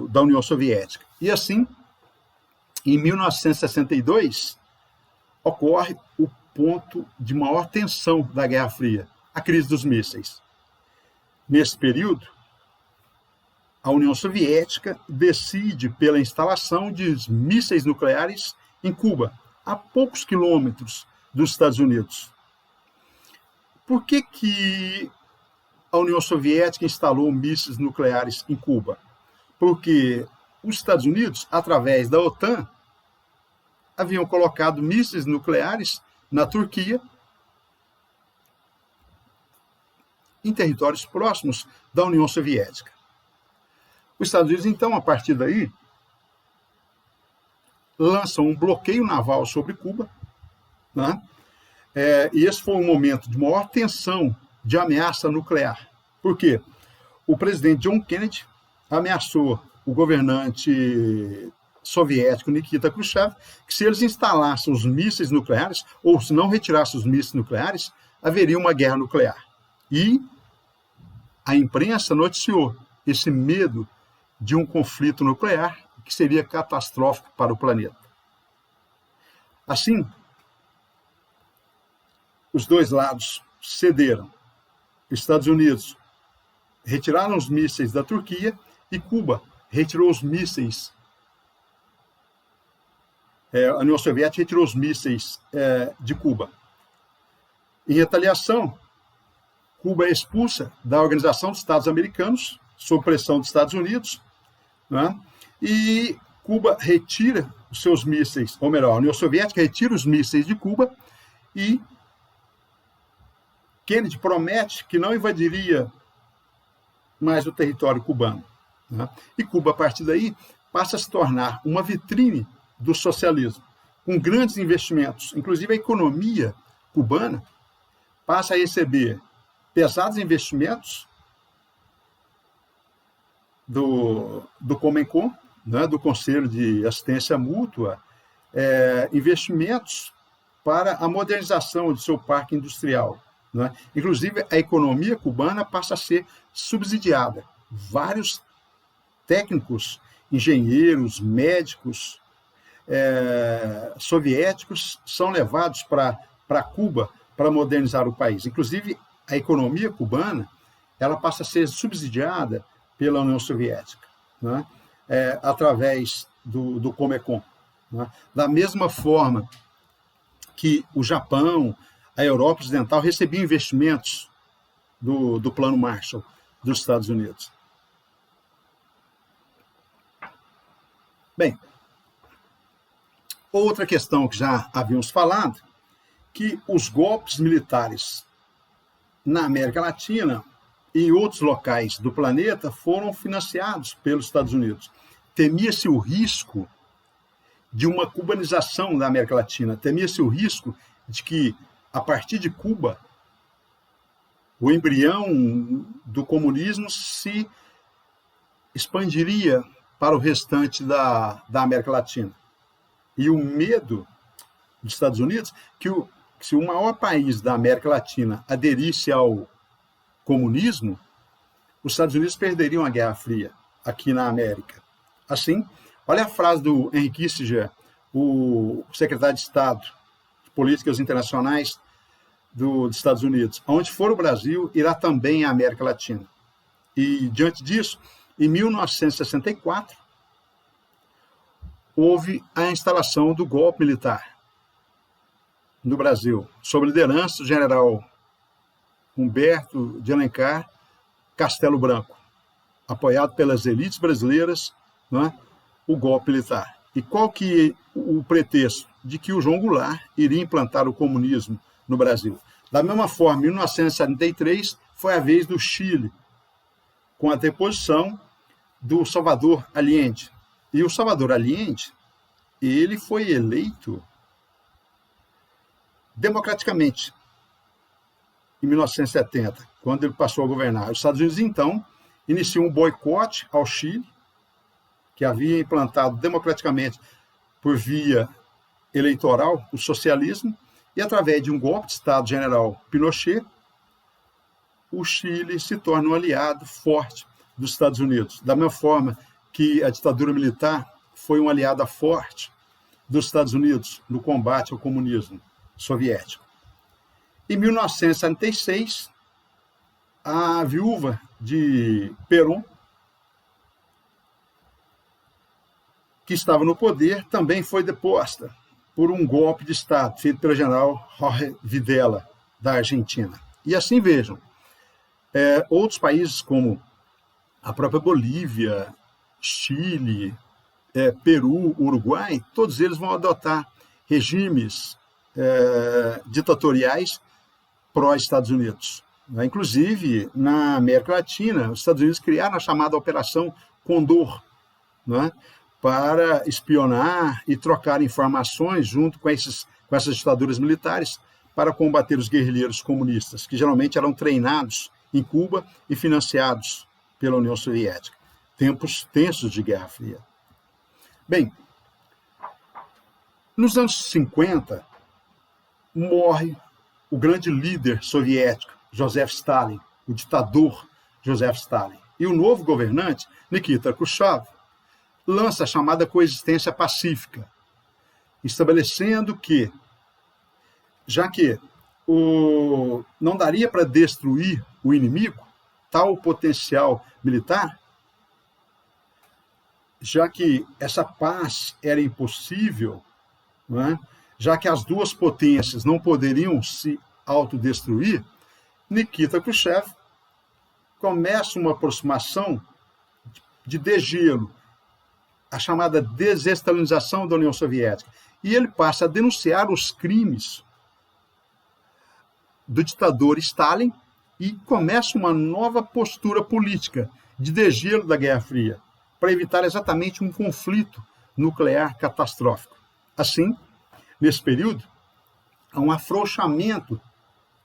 da União Soviética. E assim, em 1962, ocorre o ponto de maior tensão da Guerra Fria, a crise dos mísseis. Nesse período, a União Soviética decide pela instalação de mísseis nucleares em Cuba, a poucos quilômetros dos Estados Unidos. Por que a União Soviética instalou mísseis nucleares em Cuba? Porque os Estados Unidos, através da OTAN, haviam colocado mísseis nucleares na Turquia, em territórios próximos da União Soviética. Os Estados Unidos, então, a partir daí, lançam um bloqueio naval sobre Cuba, né? E esse foi um momento de maior tensão, de ameaça nuclear. Por quê? O presidente John Kennedy ameaçou o governante soviético Nikita Khrushchev que se eles instalassem os mísseis nucleares, ou se não retirassem os mísseis nucleares, haveria uma guerra nuclear. E a imprensa noticiou esse medo de um conflito nuclear que seria catastrófico para o planeta. Assim, os dois lados cederam. Estados Unidos retiraram os mísseis da Turquia e Cuba retirou os mísseis. A União Soviética retirou os mísseis de Cuba. Em retaliação, Cuba é expulsa da Organização dos Estados Americanos, sob pressão dos Estados Unidos, né? E Cuba retira os seus mísseis, ou melhor, a União Soviética retira os mísseis de Cuba e Kennedy promete que não invadiria mais o território cubano, né? E Cuba, a partir daí, passa a se tornar uma vitrine do socialismo, com grandes investimentos. Inclusive, a economia cubana passa a receber pesados investimentos do Comencon, né, do Conselho de Assistência Mútua, investimentos para a modernização do seu parque industrial, né? Inclusive, a economia cubana passa a ser subsidiada. Vários técnicos, engenheiros, médicos soviéticos são levados para Cuba para modernizar o país. Inclusive, a economia cubana ela passa a ser subsidiada pela União Soviética, né? Através do Comecon, né? Da mesma forma que o Japão, a Europa Ocidental recebiam investimentos do Plano Marshall dos Estados Unidos. Bem, outra questão que já havíamos falado, que os golpes militares na América Latina e em outros locais do planeta foram financiados pelos Estados Unidos. Temia-se o risco de uma cubanização da América Latina, temia-se o risco de que, a partir de Cuba, o embrião do comunismo se expandiria para o restante da América Latina. E o medo dos Estados Unidos que se o maior país da América Latina aderisse ao comunismo, os Estados Unidos perderiam a Guerra Fria aqui na América. Assim, olha a frase do Henry Kissinger, o secretário de Estado de Políticas Internacionais dos Estados Unidos: onde for o Brasil, irá também a América Latina. E, diante disso, em 1964, houve a instalação do golpe militar no Brasil, sob liderança do general Humberto de Alencar Castelo Branco, apoiado pelas elites brasileiras, né, o golpe militar. E qual que é o pretexto? De que o João Goulart iria implantar o comunismo no Brasil. Da mesma forma, em 1973, foi a vez do Chile, com a deposição do Salvador Allende. E o Salvador Allende, ele foi eleito democraticamente em 1970, quando ele passou a governar. Os Estados Unidos, então, iniciou um boicote ao Chile, que havia implantado democraticamente por via eleitoral o socialismo, e através de um golpe de Estado general Pinochet, o Chile se torna um aliado forte dos Estados Unidos. Da mesma forma que a ditadura militar foi uma aliada forte dos Estados Unidos no combate ao comunismo soviético. Em 1976, a viúva de Perón, que estava no poder, também foi deposta por um golpe de Estado feito pelo general Jorge Videla, da Argentina. E assim, vejam, outros países como a própria Bolívia, Chile, Peru, Uruguai, todos eles vão adotar regimes ditatoriais pró-Estados Unidos. Inclusive, na América Latina, os Estados Unidos criaram a chamada Operação Condor, né, para espionar e trocar informações junto com essas ditaduras militares para combater os guerrilheiros comunistas, que geralmente eram treinados em Cuba e financiados pela União Soviética. Tempos tensos de Guerra Fria. Bem, nos anos 50, morre o grande líder soviético, Joseph Stalin, o ditador Joseph Stalin. E o novo governante, Nikita Khrushchev, lança a chamada coexistência pacífica, estabelecendo que, já que não daria para destruir o inimigo, tal potencial militar, já que essa paz era impossível, não é? Já que as duas potências não poderiam se autodestruir, Nikita Khrushchev começa uma aproximação de degelo, a chamada desestalinização da União Soviética. E ele passa a denunciar os crimes do ditador Stalin e começa uma nova postura política de degelo da Guerra Fria, para evitar exatamente um conflito nuclear catastrófico. Assim, nesse período, há um afrouxamento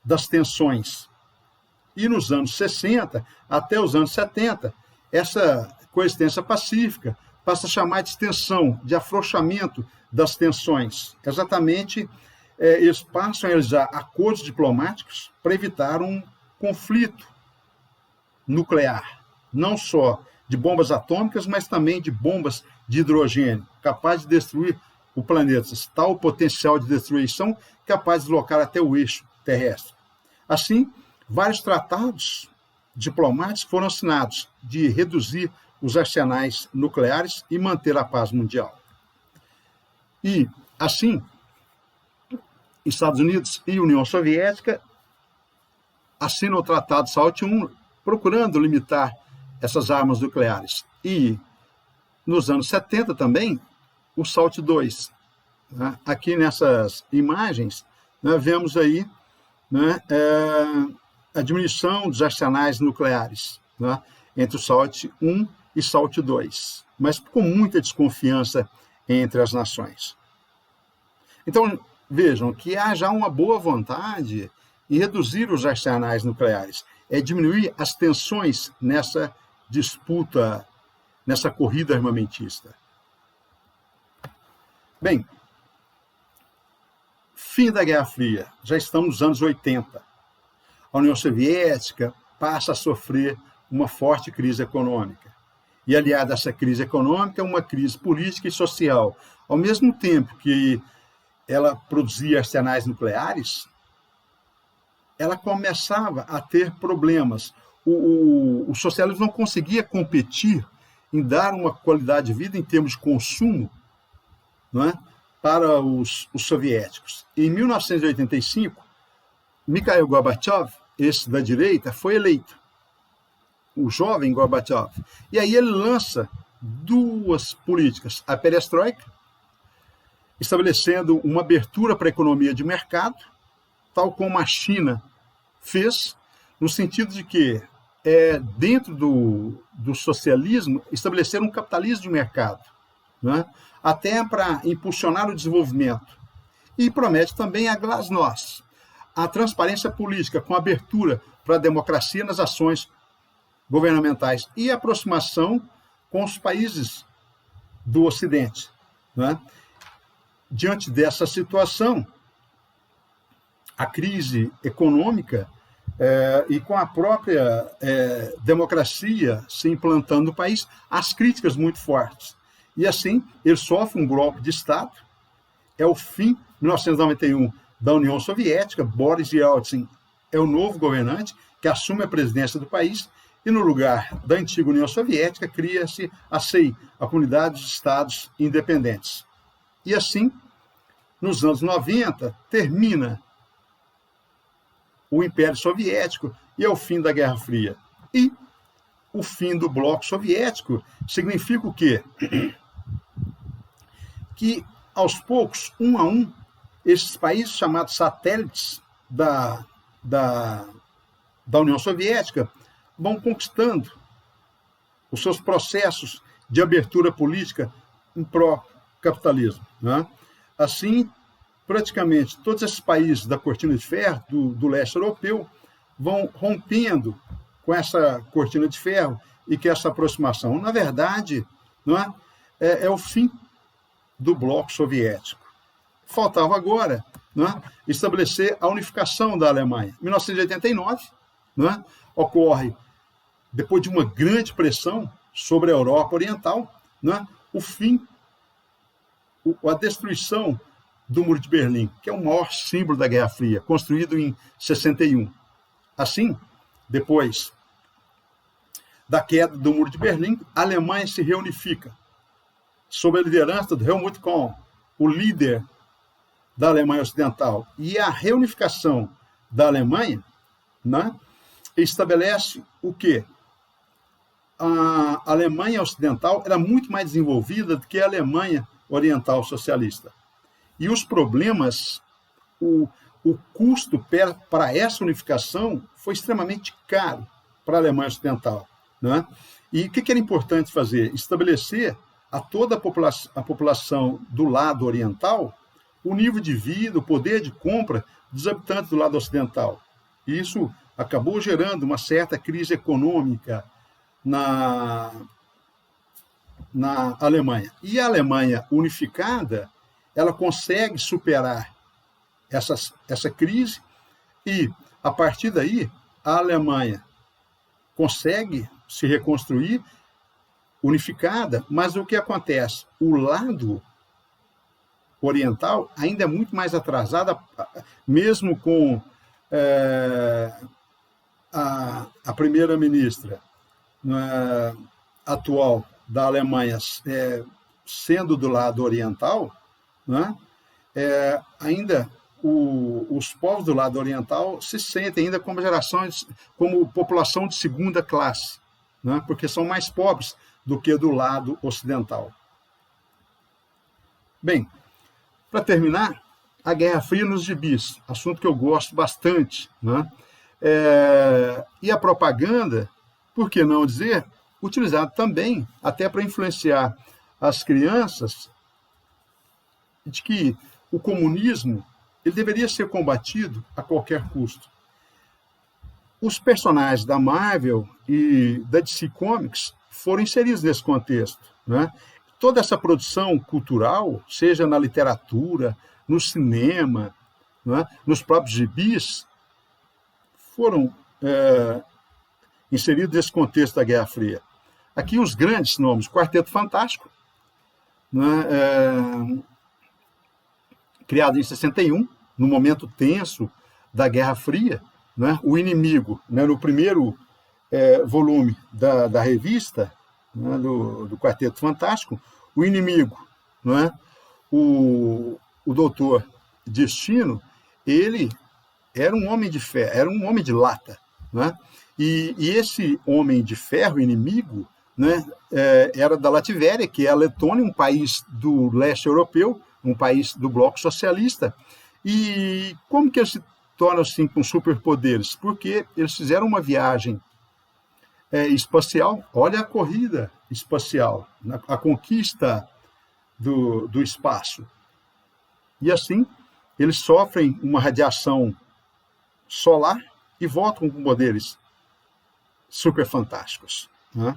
das tensões. E nos anos 60 até os anos 70, essa coexistência pacífica passa a chamar de extensão, de afrouxamento das tensões. Exatamente, eles passam a realizar acordos diplomáticos para evitar um conflito nuclear, não só de bombas atômicas, mas também de bombas de hidrogênio, capaz de destruir o planeta, tal potencial de destruição capaz de deslocar até o eixo terrestre. Assim, vários tratados diplomáticos foram assinados de reduzir os arsenais nucleares e manter a paz mundial. E, assim, Estados Unidos e União Soviética assinam o Tratado SALT I, procurando limitar essas armas nucleares. E, nos anos 70 também, o SALT II. Né? Aqui nessas imagens, né, vemos aí, né, a diminuição dos arsenais nucleares, né, entre o SALT I e SALT II, mas com muita desconfiança entre as nações. Então, vejam que há já uma boa vontade em reduzir os arsenais nucleares, diminuir as tensões nessa disputa, nessa corrida armamentista. Bem, fim da Guerra Fria, já estamos nos anos 80. A União Soviética passa a sofrer uma forte crise econômica. E, aliada a essa crise econômica, uma crise política e social. Ao mesmo tempo que ela produzia arsenais nucleares, ela começava a ter problemas. O socialismo não conseguia competir em dar uma qualidade de vida em termos de consumo, não é, para os soviéticos. Em 1985, Mikhail Gorbachev, esse da direita, foi eleito, o jovem Gorbachev. E aí ele lança duas políticas, a perestroika, estabelecendo uma abertura para a economia de mercado, tal como a China fez, no sentido de que, dentro do socialismo, estabelecer um capitalismo de mercado, né? Até para impulsionar o desenvolvimento. E promete também a glasnost, a transparência política com abertura para a democracia nas ações governamentais e aproximação com os países do Ocidente. Né? Diante dessa situação, a crise econômica e com a própria democracia se implantando no país, as críticas muito fortes. E assim, ele sofre um golpe de Estado, é o fim, em 1991, da União Soviética. Boris Yeltsin é o novo governante que assume a presidência do país, e no lugar da antiga União Soviética cria-se a CEI, a Comunidade dos Estados Independentes. E assim, nos anos 90, termina o Império Soviético e é o fim da Guerra Fria. E o fim do Bloco Soviético significa o quê? Que, aos poucos, um a um, esses países chamados satélites da União Soviética vão conquistando os seus processos de abertura política em pró-capitalismo. Né? Assim, praticamente todos esses países da cortina de ferro, do leste europeu, vão rompendo com essa cortina de ferro e com essa aproximação. Na verdade, não é o fim do Bloco Soviético. Faltava agora, não é, estabelecer a unificação da Alemanha. Em 1989, não é, ocorre depois de uma grande pressão sobre a Europa Oriental, né, o fim, a destruição do Muro de Berlim, que é o maior símbolo da Guerra Fria, construído em 61. Assim, depois da queda do Muro de Berlim, a Alemanha se reunifica sob a liderança do Helmut Kohl, o líder da Alemanha Ocidental. E a reunificação da Alemanha, né, estabelece o quê? A Alemanha Ocidental era muito mais desenvolvida do que a Alemanha Oriental Socialista. E os problemas, o custo para essa unificação foi extremamente caro para a Alemanha Ocidental, né? E o que era importante fazer? Estabelecer a toda a população do lado oriental o nível de vida, o poder de compra dos habitantes do lado ocidental. E isso acabou gerando uma certa crise econômica na Alemanha. E a Alemanha unificada, ela consegue superar essa crise e, a partir daí, a Alemanha consegue se reconstruir unificada, mas o que acontece? O lado oriental ainda é muito mais atrasado, mesmo com a primeira-ministra atual da Alemanha sendo do lado oriental, né, ainda os povos do lado oriental se sentem ainda como população de segunda classe, né, porque são mais pobres do que do lado ocidental. Bem, para terminar, a Guerra Fria nos gibis, assunto que eu gosto bastante, né? E a propaganda, por que não dizer, utilizada também até para influenciar as crianças de que o comunismo ele deveria ser combatido a qualquer custo. Os personagens da Marvel e da DC Comics foram inseridos nesse contexto, né? Toda essa produção cultural, seja na literatura, no cinema, né, nos próprios gibis, foram inseridos nesse contexto da Guerra Fria. Aqui os grandes nomes, Quarteto Fantástico, né, criado em 61, no momento tenso da Guerra Fria, né, o inimigo, né, no primeiro volume da revista, né, do Quarteto Fantástico, o inimigo, né, o Doutor Destino, ele era um homem de ferro, era um homem de lata, né? E esse homem de ferro, inimigo, né, era da Lativéria, que é a Letônia, um país do leste europeu, um país do bloco socialista. E como que eles se tornam assim com superpoderes? Porque eles fizeram uma viagem espacial, olha a corrida espacial, a conquista do espaço. E assim, eles sofrem uma radiação solar e voltam com poderes super fantásticos, né?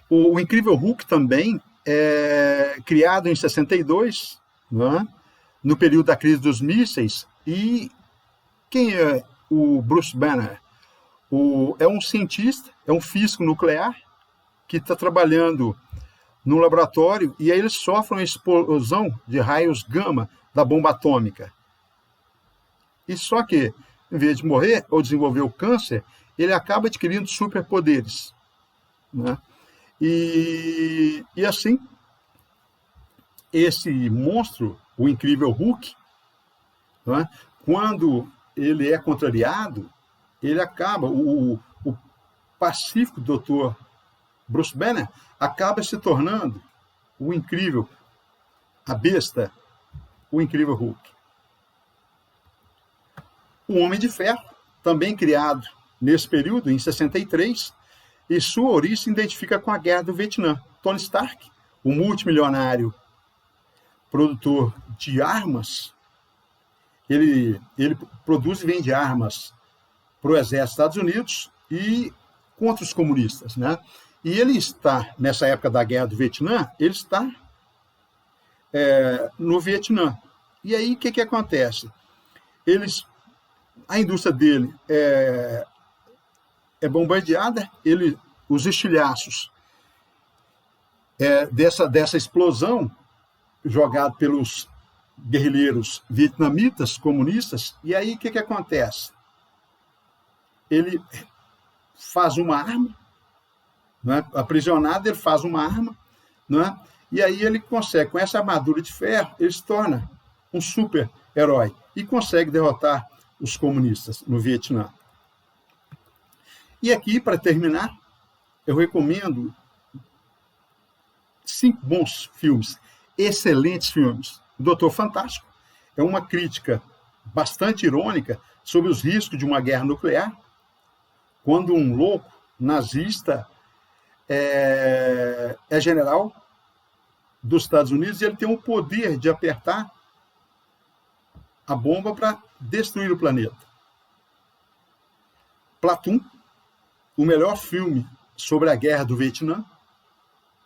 O Incrível Hulk também é criado em 62, né, no período da crise dos mísseis. E quem é o Bruce Banner? É um cientista, é um físico nuclear que está trabalhando no laboratório e aí ele sofre uma explosão de raios gama da bomba atômica. E só que, em vez de morrer ou desenvolver o câncer, ele acaba adquirindo superpoderes, né? E assim, esse monstro, o Incrível Hulk, né, quando ele é contrariado, ele acaba, o pacífico Dr. Bruce Banner acaba se tornando o incrível, a besta, o Incrível Hulk. O Homem de Ferro, também criado nesse período, em 63, e sua origem se identifica com a Guerra do Vietnã. Tony Stark, o multimilionário produtor de armas, ele produz e vende armas para o exército dos Estados Unidos e contra os comunistas, né? E ele está, nessa época da Guerra do Vietnã, ele está no Vietnã. E aí, o que acontece? A indústria dele é bombardeada, os estilhaços dessa explosão jogado pelos guerrilheiros vietnamitas, comunistas, e aí o que acontece? Ele faz uma arma, né? Aprisionado, ele faz uma arma, né? E aí ele consegue, com essa armadura de ferro, ele se torna um super-herói e consegue derrotar os comunistas no Vietnã. E aqui, para terminar, eu recomendo 5 bons filmes, excelentes filmes. O Doutor Fantástico é uma crítica bastante irônica sobre os riscos de uma guerra nuclear, quando um louco nazista é general dos Estados Unidos e ele tem o poder de apertar a bomba para destruir o planeta. Platoon, o melhor filme sobre a guerra do Vietnã,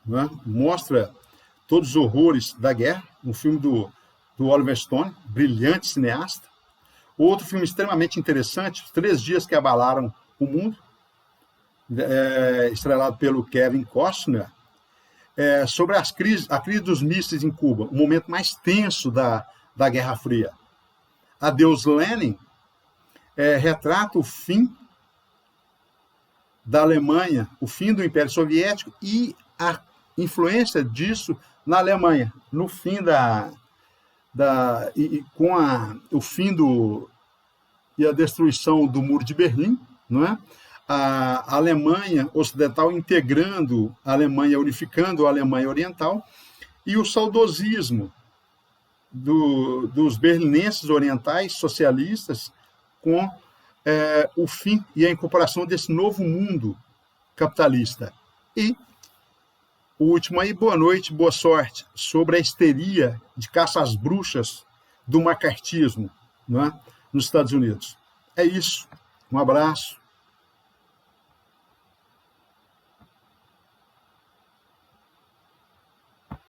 né? Mostra todos os horrores da guerra, um filme do Oliver Stone, brilhante cineasta. Outro filme extremamente interessante, Os 3 Dias que Abalaram o Mundo, estrelado pelo Kevin Costner, sobre a crise dos mísseis em Cuba, o momento mais tenso da Guerra Fria. Adeus Lenin retrata o fim da Alemanha, o fim do Império Soviético e a influência disso na Alemanha, no fim com o fim e a destruição do Muro de Berlim, não é? A Alemanha Ocidental integrando a Alemanha, unificando a Alemanha Oriental, e o saudosismo dos berlinenses orientais socialistas com o fim e a incorporação desse novo mundo capitalista. E o último aí, boa noite, boa sorte, sobre a histeria de caça às bruxas do macartismo, não é? Nos Estados Unidos. É isso. Um abraço.